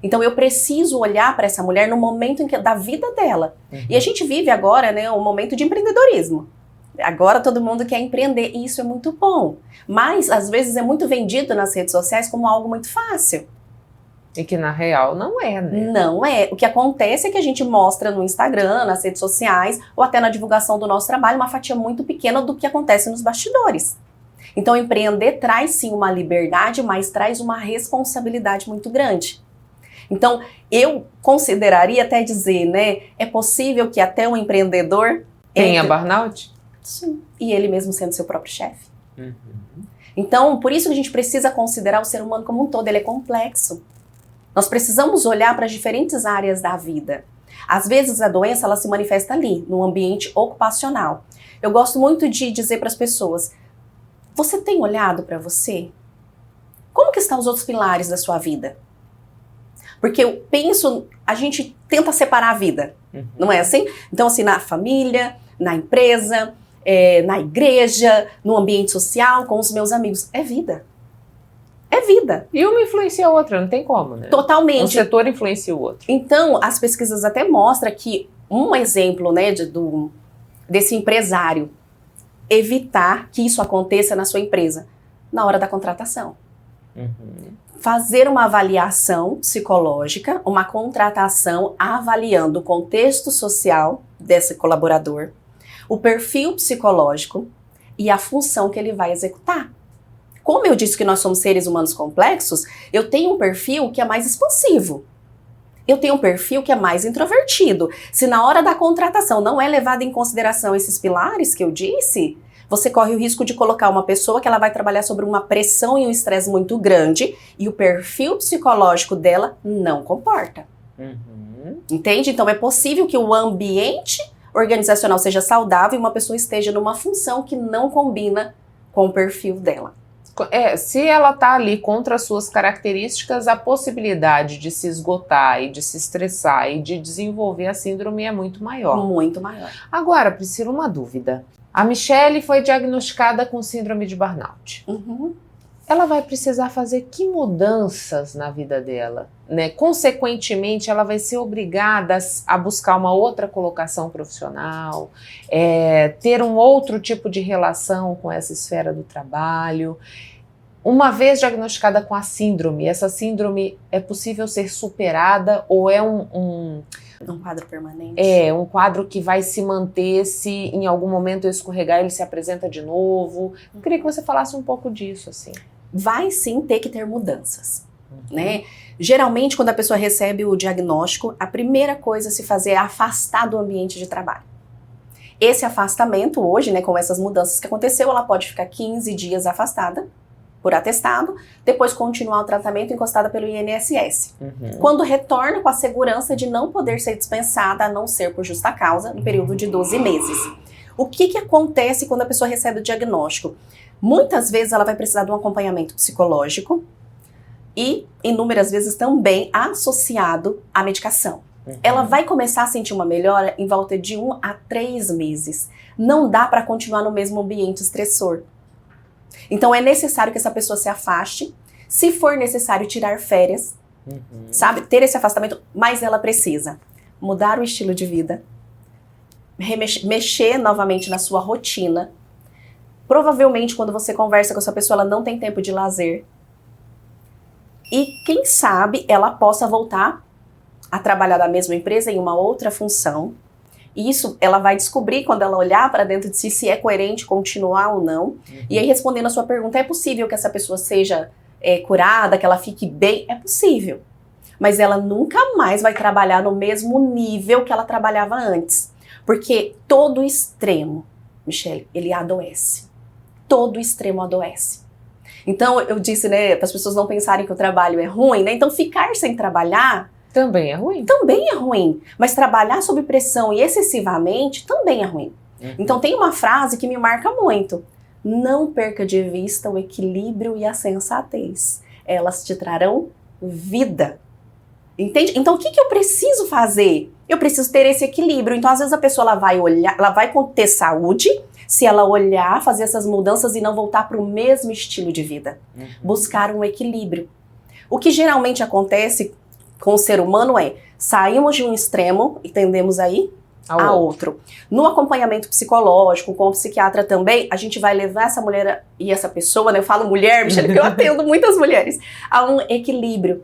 [SPEAKER 3] Então eu preciso olhar para essa mulher no momento da vida dela. E a gente vive agora, né, um momento de empreendedorismo. Agora todo mundo quer empreender e isso é muito bom. Mas às vezes é muito vendido nas redes sociais como algo muito fácil.
[SPEAKER 1] E que na real não é, né?
[SPEAKER 3] Não é. O que acontece é que a gente mostra no Instagram, nas redes sociais, ou até na divulgação do nosso trabalho, uma fatia muito pequena do que acontece nos bastidores. Então empreender traz sim uma liberdade, mas traz uma responsabilidade muito grande. Então, eu consideraria até dizer, né, é possível que até um empreendedor
[SPEAKER 1] tenha burnout?
[SPEAKER 3] Sim. E ele mesmo sendo seu próprio chefe. Então, por isso que a gente precisa considerar o ser humano como um todo, ele é complexo. Nós precisamos olhar para as diferentes áreas da vida. Às vezes a doença ela se manifesta ali, no ambiente ocupacional. Eu gosto muito de dizer para as pessoas, você tem olhado para você? Como que estão os outros pilares da sua vida? Porque eu penso, a gente tenta separar a vida, não é assim? Então assim, na família, na empresa, na igreja, no ambiente social, com os meus amigos, é vida. É vida.
[SPEAKER 1] E uma influencia a outra, não tem como, né?
[SPEAKER 3] Totalmente.
[SPEAKER 1] Um setor influencia o outro.
[SPEAKER 3] Então, as pesquisas até mostram que um exemplo, né, desse empresário evitar que isso aconteça na sua empresa na hora da contratação. Fazer uma avaliação psicológica, uma contratação avaliando o contexto social desse colaborador, o perfil psicológico e a função que ele vai executar. Como eu disse que nós somos seres humanos complexos, eu tenho um perfil que é mais expansivo. Eu tenho um perfil que é mais introvertido. Se na hora da contratação não é levado em consideração esses pilares que eu disse, você corre o risco de colocar uma pessoa que ela vai trabalhar sobre uma pressão e um estresse muito grande e o perfil psicológico dela não comporta. Entende? Então é possível que o ambiente organizacional seja saudável e uma pessoa esteja numa função que não combina com o perfil dela.
[SPEAKER 1] Se ela está ali contra as suas características, a possibilidade de se esgotar e de se estressar e de desenvolver a síndrome é muito maior.
[SPEAKER 3] Muito maior.
[SPEAKER 1] Agora, Priscila, uma dúvida. A Michele foi diagnosticada com síndrome de burnout. Ela vai precisar fazer que mudanças na vida dela? Né? Consequentemente, ela vai ser obrigada a buscar uma outra colocação profissional, ter um outro tipo de relação com essa esfera do trabalho. Uma vez diagnosticada com a síndrome, essa síndrome é possível ser superada ou é um
[SPEAKER 3] quadro permanente?
[SPEAKER 1] É, um quadro que vai se manter se em algum momento eu escorregar, ele se apresenta de novo. Eu queria que você falasse um pouco disso, assim.
[SPEAKER 3] Vai sim ter que ter mudanças, né? Geralmente, quando a pessoa recebe o diagnóstico, a primeira coisa a se fazer é afastar do ambiente de trabalho. Esse afastamento hoje, né, com essas mudanças que aconteceu, ela pode ficar 15 dias afastada por atestado, depois continuar o tratamento encostada pelo INSS. Quando retorna com a segurança de não poder ser dispensada, a não ser por justa causa, no período de 12 meses. O que acontece quando a pessoa recebe o diagnóstico? Muitas vezes ela vai precisar de um acompanhamento psicológico e, inúmeras vezes, também associado à medicação. Ela vai começar a sentir uma melhora em volta de 1 a 3 meses. Não dá para continuar no mesmo ambiente estressor. Então é necessário que essa pessoa se afaste. Se for necessário tirar férias, sabe? Ter esse afastamento, mas ela precisa mudar o estilo de vida, mexer novamente na sua rotina. Provavelmente, quando você conversa com essa pessoa, ela não tem tempo de lazer. E quem sabe ela possa voltar a trabalhar na mesma empresa em uma outra função. E isso ela vai descobrir quando ela olhar para dentro de si se é coerente continuar ou não. E aí, respondendo a sua pergunta, é possível que essa pessoa seja curada, que ela fique bem? É possível. Mas ela nunca mais vai trabalhar no mesmo nível que ela trabalhava antes. Porque todo extremo, Michele, ele adoece. Todo extremo adoece. Então, eu disse, né, para as pessoas não pensarem que o trabalho é ruim, né? Então, ficar sem trabalhar
[SPEAKER 1] também é ruim.
[SPEAKER 3] Também é ruim. Mas trabalhar sob pressão e excessivamente também é ruim. Então, tem uma frase que me marca muito. Não perca de vista o equilíbrio e a sensatez. Elas te trarão vida. Entende? Então, o que eu preciso fazer? Eu preciso ter esse equilíbrio. Então, às vezes, a pessoa ela vai olhar, ela vai ter saúde se ela olhar, fazer essas mudanças e não voltar para o mesmo estilo de vida. Buscar um equilíbrio. O que geralmente acontece com o ser humano é, saímos de um extremo e tendemos aí a outro. No acompanhamento psicológico, com o psiquiatra também, a gente vai levar essa mulher e essa pessoa, né? Eu falo mulher, Michele, porque eu atendo muitas mulheres, a um equilíbrio.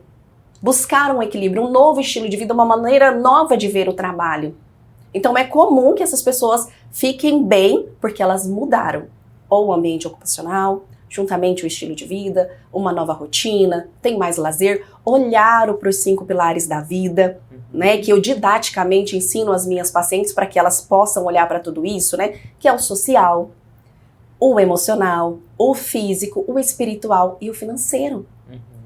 [SPEAKER 3] Buscar um equilíbrio, um novo estilo de vida, uma maneira nova de ver o trabalho. Então é comum que essas pessoas fiquem bem porque elas mudaram ou o ambiente ocupacional, juntamente o estilo de vida, uma nova rotina, tem mais lazer, olharam para os 5 pilares da vida, né, que eu didaticamente ensino às minhas pacientes para que elas possam olhar para tudo isso, né, que é o social, o emocional, o físico, o espiritual e o financeiro.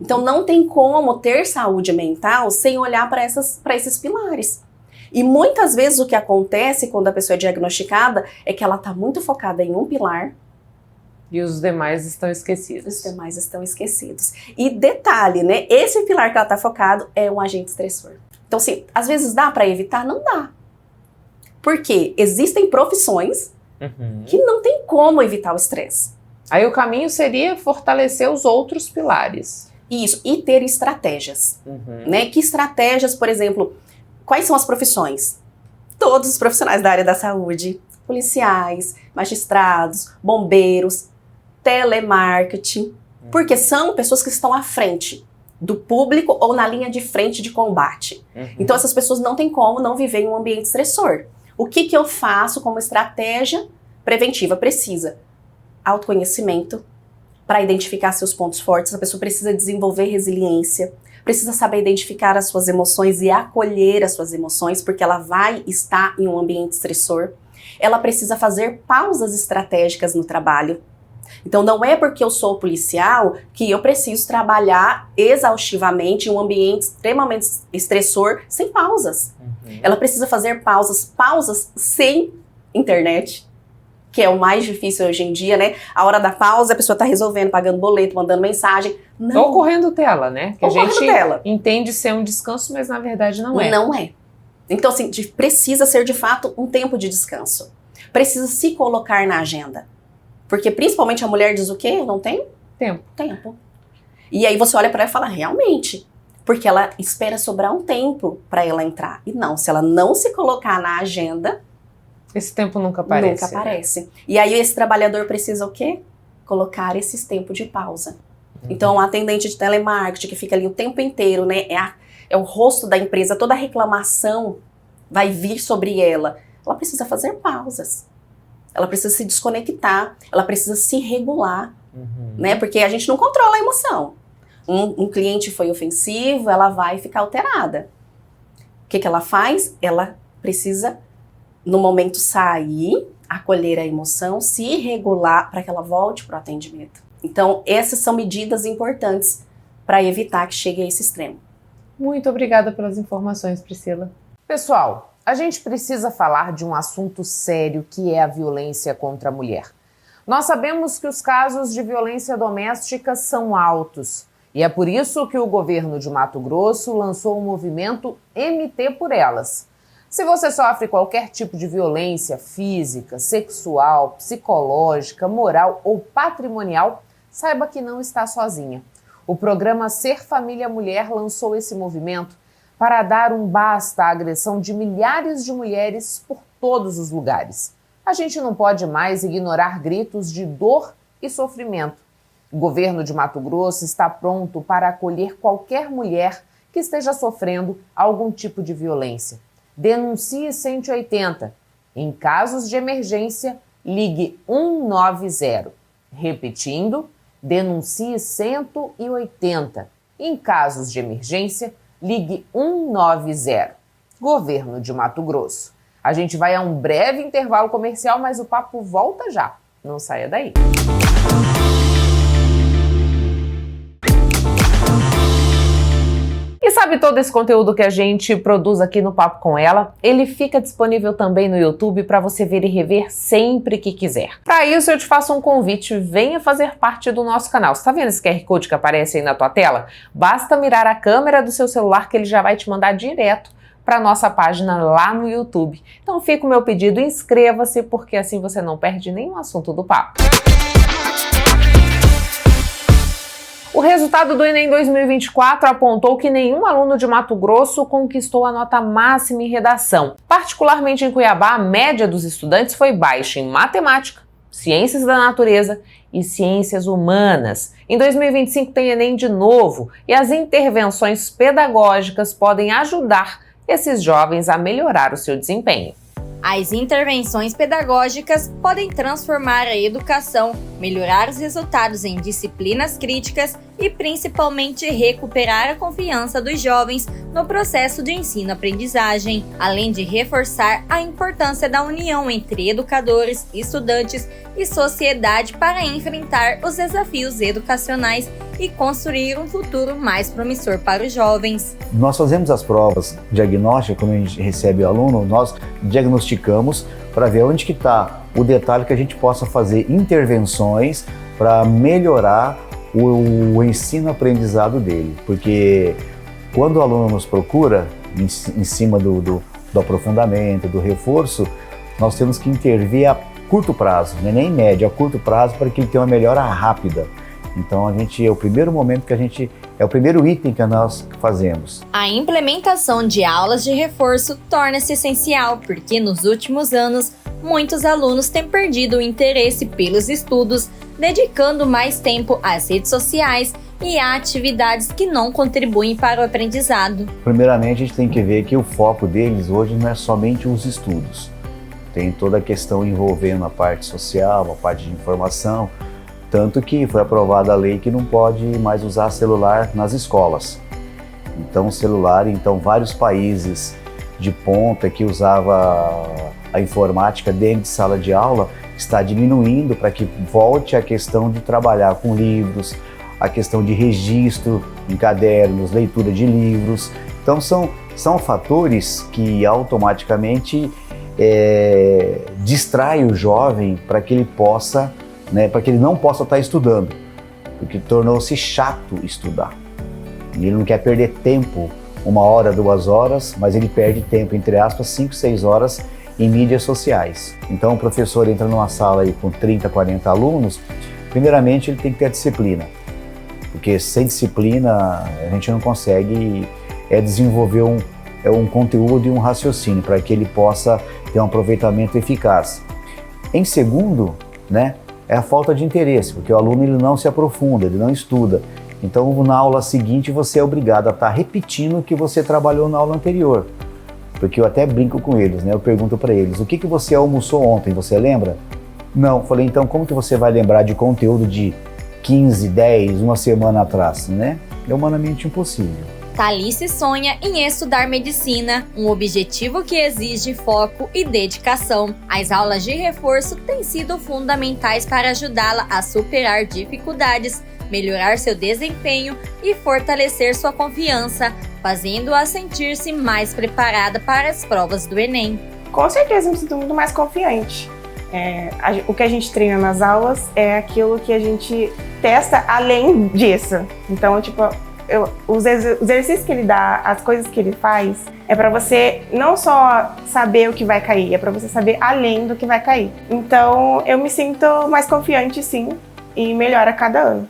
[SPEAKER 3] Então não tem como ter saúde mental sem olhar para esses pilares. E muitas vezes o que acontece quando a pessoa é diagnosticada é que ela está muito focada em um pilar.
[SPEAKER 1] E os demais estão esquecidos.
[SPEAKER 3] Os demais estão esquecidos. E detalhe, né? Esse pilar que ela está focado é um agente estressor. Então, assim, às vezes dá para evitar? Não dá. Porque existem profissões que não tem como evitar o estresse.
[SPEAKER 1] Aí o caminho seria fortalecer os outros pilares.
[SPEAKER 3] Isso, e ter estratégias. Né? Que estratégias, por exemplo, quais são as profissões? Todos os profissionais da área da saúde, policiais, magistrados, bombeiros, telemarketing, porque são pessoas que estão à frente do público ou na linha de frente de combate. Então essas pessoas não têm como não viver em um ambiente estressor. O que eu faço como estratégia preventiva? Precisa autoconhecimento para identificar seus pontos fortes, a pessoa precisa desenvolver resiliência, precisa saber identificar as suas emoções e acolher as suas emoções, porque ela vai estar em um ambiente estressor. Ela precisa fazer pausas estratégicas no trabalho. Então não é porque eu sou policial que eu preciso trabalhar exaustivamente em um ambiente extremamente estressor sem pausas. Ela precisa fazer pausas sem internet, que é o mais difícil hoje em dia, né? A hora da pausa, a pessoa tá resolvendo, pagando boleto, mandando mensagem. Não.
[SPEAKER 1] Ou correndo tela, né? Que
[SPEAKER 3] Ou
[SPEAKER 1] a gente
[SPEAKER 3] tela.
[SPEAKER 1] entende ser um descanso, mas na verdade não é.
[SPEAKER 3] Não é. Então, assim, precisa ser de fato um tempo de descanso. Precisa se colocar na agenda. Porque principalmente a mulher diz o quê? Eu não tenho tempo. E aí você olha para ela e fala, realmente. Porque ela espera sobrar um tempo para ela entrar. E não, se ela não se colocar na agenda,
[SPEAKER 1] esse tempo nunca aparece.
[SPEAKER 3] Nunca aparece. Né? E aí esse trabalhador precisa o quê? Colocar esses tempos de pausa. Então, a atendente de telemarketing que fica ali o tempo inteiro, né? É o rosto da empresa, toda reclamação vai vir sobre ela. Ela precisa fazer pausas. Ela precisa se desconectar. Ela precisa se regular. Né? Porque a gente não controla a emoção. Um cliente foi ofensivo, ela vai ficar alterada. O que ela faz? Ela precisa, no momento, sair, acolher a emoção, se regular para que ela volte para o atendimento. Então, essas são medidas importantes para evitar que chegue a esse extremo.
[SPEAKER 1] Muito obrigada pelas informações, Priscila. Pessoal, a gente precisa falar de um assunto sério que é a violência contra a mulher. Nós sabemos que os casos de violência doméstica são altos e é por isso que o governo de Mato Grosso lançou o movimento MT por Elas. Se você sofre qualquer tipo de violência física, sexual, psicológica, moral ou patrimonial, saiba que não está sozinha. O programa Ser Família Mulher lançou esse movimento para dar um basta à agressão de milhares de mulheres por todos os lugares. A gente não pode mais ignorar gritos de dor e sofrimento. O governo de Mato Grosso está pronto para acolher qualquer mulher que esteja sofrendo algum tipo de violência. Denuncie 180. Em casos de emergência, ligue 190. Repetindo, denuncie 180. Em casos de emergência, ligue 190. Governo de Mato Grosso. A gente vai a um breve intervalo comercial, mas o papo volta já. Não saia daí. E sabe Sabe todo esse conteúdo que a gente produz aqui no Papo com Ela? Ele fica disponível também no YouTube para você ver e rever sempre que quiser. Para isso eu te faço um convite, venha fazer parte do nosso canal. Você está vendo esse QR Code que aparece aí na tua tela? Basta mirar a câmera do seu celular que ele já vai te mandar direto para nossa página lá no YouTube. Então fica o meu pedido, inscreva-se, porque assim você não perde nenhum assunto do papo. O resultado do Enem 2024 apontou que nenhum aluno de Mato Grosso conquistou a nota máxima em redação. Particularmente em Cuiabá, a média dos estudantes foi baixa em matemática, ciências da natureza e ciências humanas. Em 2025 tem Enem de novo e as intervenções pedagógicas podem ajudar esses jovens a melhorar o seu desempenho.
[SPEAKER 4] As intervenções pedagógicas podem transformar a educação, melhorar os resultados em disciplinas críticas e principalmente recuperar a confiança dos jovens no processo de ensino-aprendizagem, além de reforçar a importância da união entre educadores, estudantes e sociedade para enfrentar os desafios educacionais e construir um futuro mais promissor para os jovens.
[SPEAKER 5] Nós fazemos as provas diagnósticas, quando a gente recebe o aluno, nós diagnosticamos para ver onde que está o detalhe que a gente possa fazer intervenções para melhorar o ensino-aprendizado dele. Porque quando o aluno nos procura, em cima do aprofundamento, do reforço, nós temos que intervir a curto prazo, não é nem médio, a curto prazo, para que ele tenha uma melhora rápida. Então é o primeiro momento é o primeiro item que nós fazemos.
[SPEAKER 4] A implementação de aulas de reforço torna-se essencial porque nos últimos anos muitos alunos têm perdido o interesse pelos estudos, dedicando mais tempo às redes sociais e a atividades que não contribuem para o aprendizado.
[SPEAKER 5] Primeiramente a gente tem que ver que o foco deles hoje não é somente os estudos. Tem toda a questão envolvendo a parte social, a parte de informação. Tanto que foi aprovada a lei que não pode mais usar celular nas escolas. Então, vários países de ponta que usava a informática dentro de sala de aula está diminuindo para que volte a questão de trabalhar com livros, a questão de registro em cadernos, leitura de livros. Então, são fatores que automaticamente distraem o jovem para que ele possa para que ele não possa estar estudando, porque tornou-se chato estudar. E ele não quer perder tempo, 1 hora, 2 horas, mas ele perde tempo, entre aspas, 5, 6 horas em mídias sociais. Então o professor entra numa sala aí com 30, 40 alunos, primeiramente ele tem que ter a disciplina, porque sem disciplina a gente não consegue desenvolver um conteúdo e um raciocínio para que ele possa ter um aproveitamento eficaz. Em segundo, é a falta de interesse, porque o aluno ele não se aprofunda, ele não estuda. Então, na aula seguinte, você é obrigado a estar repetindo o que você trabalhou na aula anterior. Porque eu até brinco com eles, eu pergunto para eles, o que você almoçou ontem, você lembra? Não, falei, então como que você vai lembrar de conteúdo de 15, 10, uma semana atrás, É humanamente impossível.
[SPEAKER 4] Talice sonha em estudar medicina, um objetivo que exige foco e dedicação. As aulas de reforço têm sido fundamentais para ajudá-la a superar dificuldades, melhorar seu desempenho e fortalecer sua confiança, fazendo-a sentir-se mais preparada para as provas do Enem.
[SPEAKER 6] Com certeza me sinto muito mais confiante. O que a gente treina nas aulas é aquilo que a gente testa além disso. Então, os exercícios que ele dá, as coisas que ele faz, é para você não só saber o que vai cair, é para você saber além do que vai cair. Então, eu me sinto mais confiante, sim, e melhor a cada ano.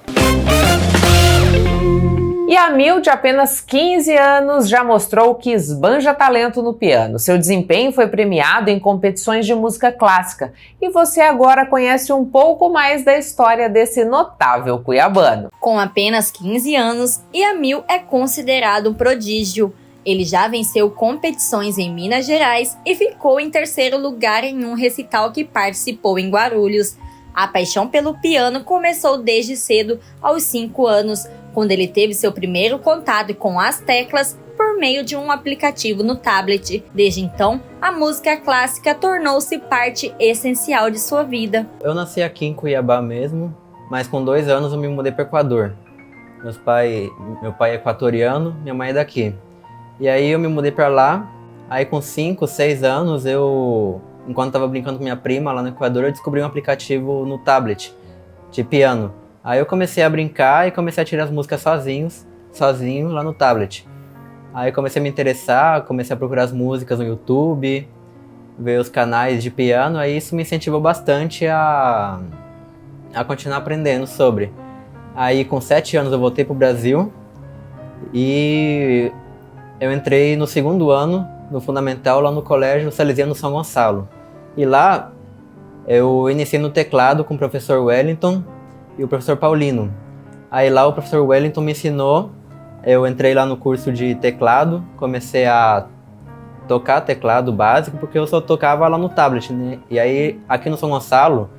[SPEAKER 1] E a Mil, de apenas 15 anos, já mostrou que esbanja talento no piano. Seu desempenho foi premiado em competições de música clássica. E você agora conhece um pouco mais da história desse notável cuiabano.
[SPEAKER 4] Com apenas 15 anos, Yamil é considerado um prodígio. Ele já venceu competições em Minas Gerais e ficou em 3º lugar em um recital que participou em Guarulhos. A paixão pelo piano começou desde cedo, aos 5 anos, quando ele teve seu primeiro contato com as teclas por meio de um aplicativo no tablet. Desde então, a música clássica tornou-se parte essencial de sua vida.
[SPEAKER 7] Eu nasci aqui em Cuiabá mesmo, mas com 2 anos eu me mudei para o Equador. Meu pai é equatoriano, minha mãe é daqui. E aí eu me mudei pra lá. Aí com 5, 6 anos, enquanto tava brincando com minha prima lá no Equador, eu descobri um aplicativo no tablet de piano. Aí eu comecei a brincar e comecei a tirar as músicas sozinho lá no tablet. Aí comecei a me interessar, comecei a procurar as músicas no YouTube, ver os canais de piano, aí isso me incentivou bastante a continuar aprendendo sobre. Aí com 7 anos eu voltei pro Brasil e eu entrei no 2º ano, no Fundamental, lá no Colégio Salesiano São Gonçalo. E lá eu iniciei no teclado com o professor Wellington e o professor Paulino. Aí lá o professor Wellington me ensinou, eu entrei lá no curso de teclado, comecei a tocar teclado básico, porque eu só tocava lá no tablet, né? E aí aqui no São Gonçalo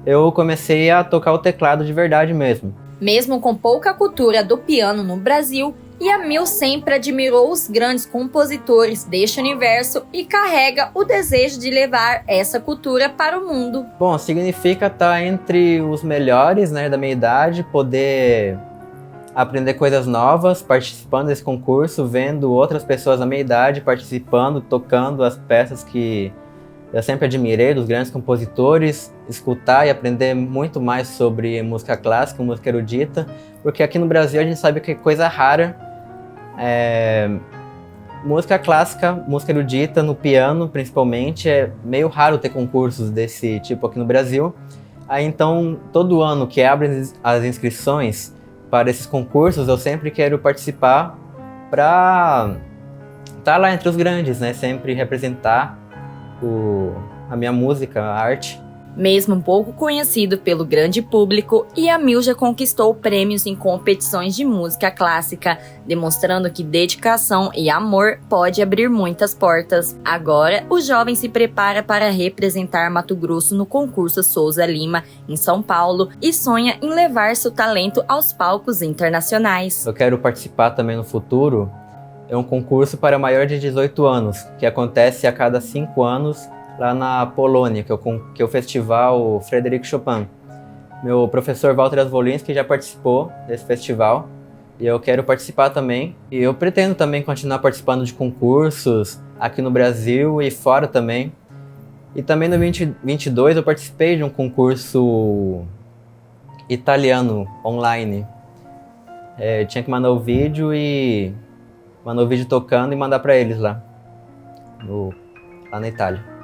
[SPEAKER 7] eu comecei a tocar o teclado de verdade mesmo.
[SPEAKER 4] Mesmo com pouca cultura do piano no Brasil, Yamil sempre admirou os grandes compositores deste universo e carrega o desejo de levar essa cultura para o mundo.
[SPEAKER 7] Bom, significa estar entre os melhores, né, da minha idade, poder aprender coisas novas, participando desse concurso, vendo outras pessoas da minha idade participando, tocando as peças que eu sempre admirei, dos grandes compositores, escutar e aprender muito mais sobre música clássica, música erudita, porque aqui no Brasil a gente sabe que é coisa rara. Música clássica, música erudita, no piano principalmente, é meio raro ter concursos desse tipo aqui no Brasil. Aí então, todo ano que abrem as inscrições para esses concursos, eu sempre quero participar para estar lá entre os grandes, né? Sempre representar a minha música, a arte.
[SPEAKER 4] Mesmo um pouco conhecido pelo grande público, Yamil já conquistou prêmios em competições de música clássica, demonstrando que dedicação e amor pode abrir muitas portas. Agora, o jovem se prepara para representar Mato Grosso no concurso Souza Lima, em São Paulo, e sonha em levar seu talento aos palcos internacionais.
[SPEAKER 7] Eu quero participar também no futuro. É um concurso para maior de 18 anos, que acontece a cada 5 anos, lá na Polônia, que é o festival Frederic Chopin. Meu professor Walter Aswolinski já participou desse festival e eu quero participar também. E eu pretendo também continuar participando de concursos aqui no Brasil e fora também. E também no 2022 eu participei de um concurso italiano online. Tinha que mandar o vídeo tocando e mandar para eles lá na Itália.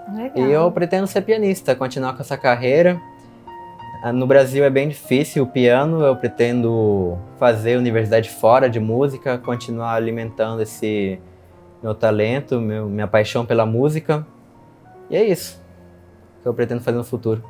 [SPEAKER 1] Legal.
[SPEAKER 7] E eu pretendo ser pianista, continuar com essa carreira. No Brasil é bem difícil o piano, eu pretendo fazer universidade fora de música, continuar alimentando esse meu talento, minha paixão pela música. E é isso que eu pretendo fazer no futuro.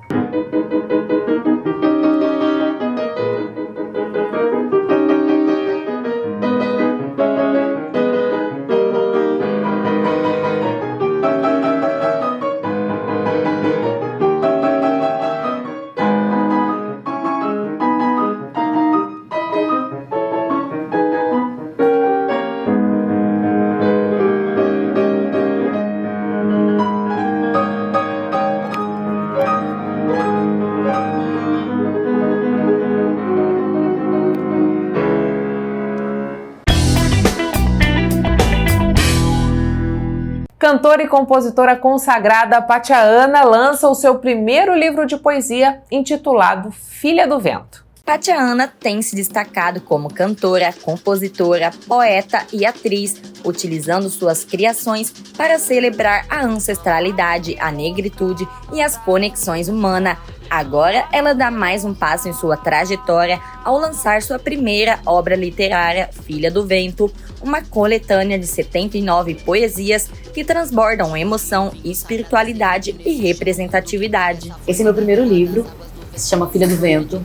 [SPEAKER 1] Cantora e compositora consagrada Pátia Ana lança o seu primeiro livro de poesia intitulado Filha do Vento.
[SPEAKER 4] Pátia Ana tem se destacado como cantora, compositora, poeta e atriz, utilizando suas criações para celebrar a ancestralidade, a negritude e as conexões humanas. Agora, ela dá mais um passo em sua trajetória ao lançar sua primeira obra literária, Filha do Vento, uma coletânea de 79 poesias que transbordam emoção, espiritualidade e representatividade.
[SPEAKER 8] Esse é meu primeiro livro, que se chama Filha do Vento,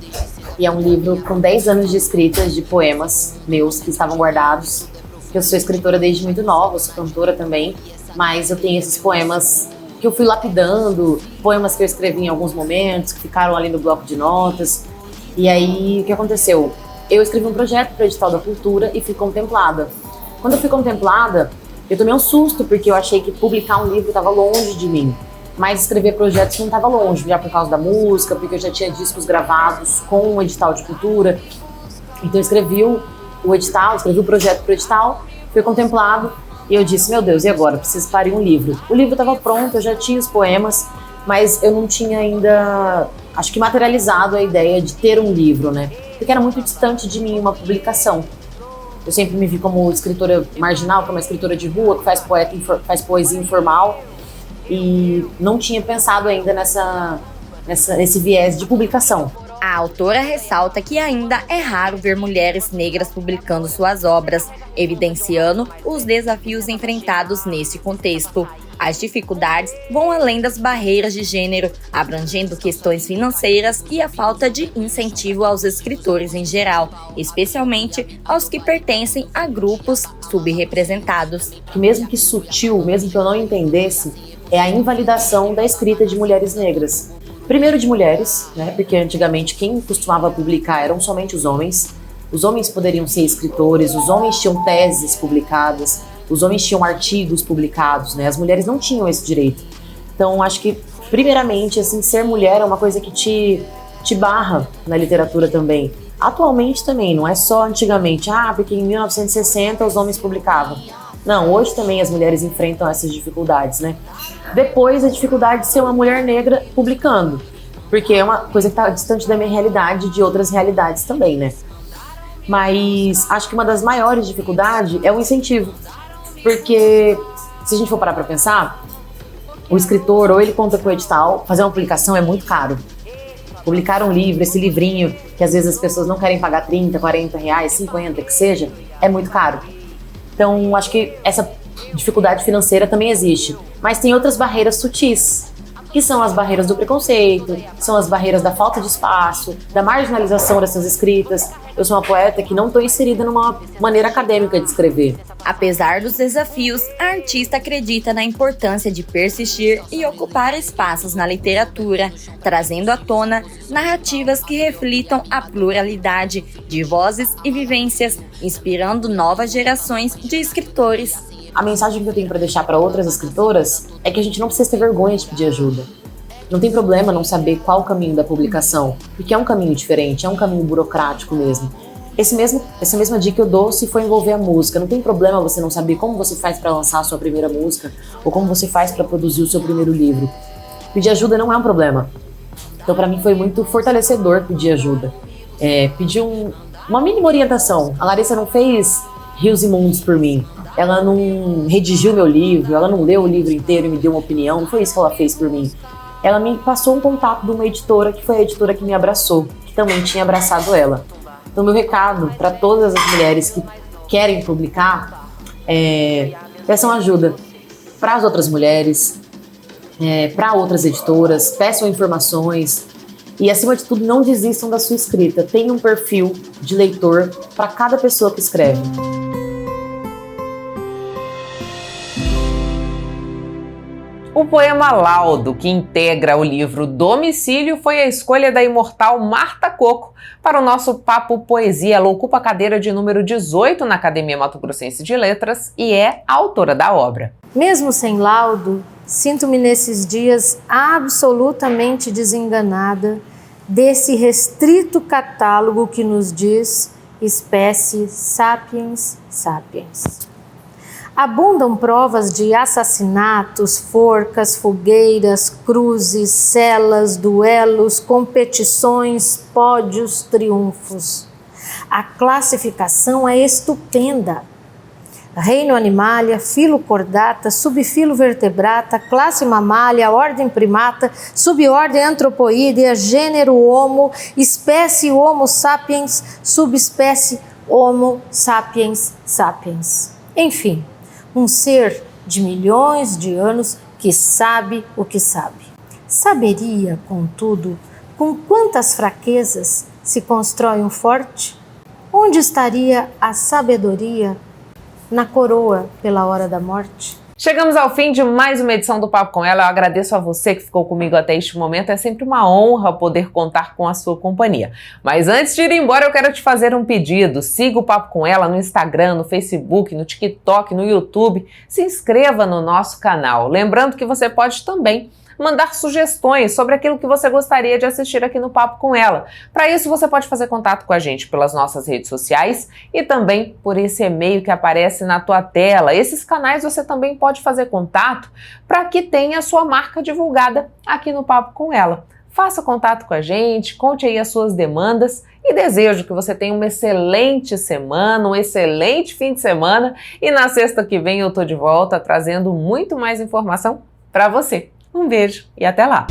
[SPEAKER 8] e é um livro com 10 anos de escritas de poemas meus que estavam guardados. Eu sou escritora desde muito nova, sou cantora também, mas eu tenho esses poemas que eu fui lapidando, poemas que eu escrevi em alguns momentos, que ficaram ali no bloco de notas. E aí, o que aconteceu? Eu escrevi um projeto para o Edital da Cultura e fui contemplada. Quando eu fui contemplada, eu tomei um susto, porque eu achei que publicar um livro estava longe de mim. Mas escrever projetos não estava longe, já por causa da música, porque eu já tinha discos gravados com o Edital de Cultura. Então eu escrevi o edital, escrevi o projeto para o edital, foi contemplado e eu disse, meu Deus, e agora? Preciso parir um livro. O livro estava pronto, eu já tinha os poemas, mas eu não tinha ainda, acho que materializado a ideia de ter um livro, né? Porque era muito distante de mim uma publicação. Eu sempre me vi como escritora marginal, como uma escritora de rua, que faz poesia informal, e não tinha pensado ainda nesse viés de publicação.
[SPEAKER 4] A autora ressalta que ainda é raro ver mulheres negras publicando suas obras, evidenciando os desafios enfrentados nesse contexto. As dificuldades vão além das barreiras de gênero, abrangendo questões financeiras e a falta de incentivo aos escritores em geral, especialmente aos que pertencem a grupos subrepresentados.
[SPEAKER 8] Mesmo que sutil, mesmo que eu não entendesse, é a invalidação da escrita de mulheres negras. Primeiro de mulheres, né, porque antigamente quem costumava publicar eram somente os homens. Os homens poderiam ser escritores, os homens tinham teses publicadas, os homens tinham artigos publicados, né? As mulheres não tinham esse direito. Então, acho que, primeiramente, assim, ser mulher é uma coisa que te barra na literatura também. Atualmente também, não é só antigamente. Porque em 1960 os homens publicavam. Não, hoje também as mulheres enfrentam essas dificuldades, né? Depois, a dificuldade de ser uma mulher negra publicando. Porque é uma coisa que está distante da minha realidade e de outras realidades também, né? Mas acho que uma das maiores dificuldades é o incentivo. Porque, se a gente for parar para pensar, o escritor, ou ele conta com o edital, fazer uma publicação é muito caro. Publicar um livro, esse livrinho, que às vezes as pessoas não querem pagar 30, 40 reais, 50, que seja, é muito caro. Então, acho que essa dificuldade financeira também existe. Mas tem outras barreiras sutis, que são as barreiras do preconceito, são as barreiras da falta de espaço, da marginalização dessas escritas. Eu sou uma poeta que não estou inserida numa maneira acadêmica de escrever.
[SPEAKER 4] Apesar dos desafios, a artista acredita na importância de persistir e ocupar espaços na literatura, trazendo à tona narrativas que reflitam a pluralidade de vozes e vivências, inspirando novas gerações de escritores.
[SPEAKER 8] A mensagem que eu tenho para deixar para outras escritoras é que a gente não precisa ter vergonha de pedir ajuda. Não tem problema não saber qual o caminho da publicação, porque é um caminho diferente, é um caminho burocrático mesmo. Essa mesma dica eu dou se for envolver a música. Não tem problema você não saber como você faz para lançar a sua primeira música ou como você faz para produzir o seu primeiro livro. Pedir ajuda não é um problema. Então, para mim, foi muito fortalecedor pedir ajuda. Pedir uma mínima orientação. A Larissa não fez rios e mundos por mim. Ela não redigiu meu livro, ela não leu o livro inteiro e me deu uma opinião, não foi isso que ela fez por mim. Ela me passou um contato de uma editora, que foi a editora que me abraçou, que também tinha abraçado ela. Então, meu recado para todas as mulheres que querem publicar peçam ajuda para as outras mulheres, para outras editoras, peçam informações e, acima de tudo, não desistam da sua escrita. Tenha um perfil de leitor para cada pessoa que escreve.
[SPEAKER 1] O poema Laudo, que integra o livro Domicílio, foi a escolha da imortal Marta Coco para o nosso Papo Poesia. Ela ocupa a cadeira de número 18 na Academia Mato Grossense de Letras e é a autora da obra.
[SPEAKER 9] Mesmo sem laudo, sinto-me nesses dias absolutamente desenganada desse restrito catálogo que nos diz espécie sapiens sapiens. Abundam provas de assassinatos, forcas, fogueiras, cruzes, celas, duelos, competições, pódios, triunfos. A classificação é estupenda. Reino Animalia, filo Chordata, subfilo Vertebrata, classe Mammalia, ordem Primata, subordem Anthropoidea, gênero Homo, espécie Homo sapiens, subespécie Homo sapiens sapiens. Enfim, um ser de milhões de anos que sabe o que sabe. Saberia, contudo, com quantas fraquezas se constrói um forte? Onde estaria a sabedoria na coroa pela hora da morte?
[SPEAKER 1] Chegamos ao fim de mais uma edição do Papo com Ela. Eu agradeço a você que ficou comigo até este momento. É sempre uma honra poder contar com a sua companhia. Mas antes de ir embora, eu quero te fazer um pedido. Siga o Papo com Ela no Instagram, no Facebook, no TikTok, no YouTube. Se inscreva no nosso canal. Lembrando que você pode também mandar sugestões sobre aquilo que você gostaria de assistir aqui no Papo com Ela. Para isso, você pode fazer contato com a gente pelas nossas redes sociais e também por esse e-mail que aparece na tua tela. Esses canais você também pode fazer contato para que tenha a sua marca divulgada aqui no Papo com Ela. Faça contato com a gente, conte aí as suas demandas e desejo que você tenha uma excelente semana, um excelente fim de semana e na sexta que vem eu tô de volta trazendo muito mais informação para você. Um beijo e até lá!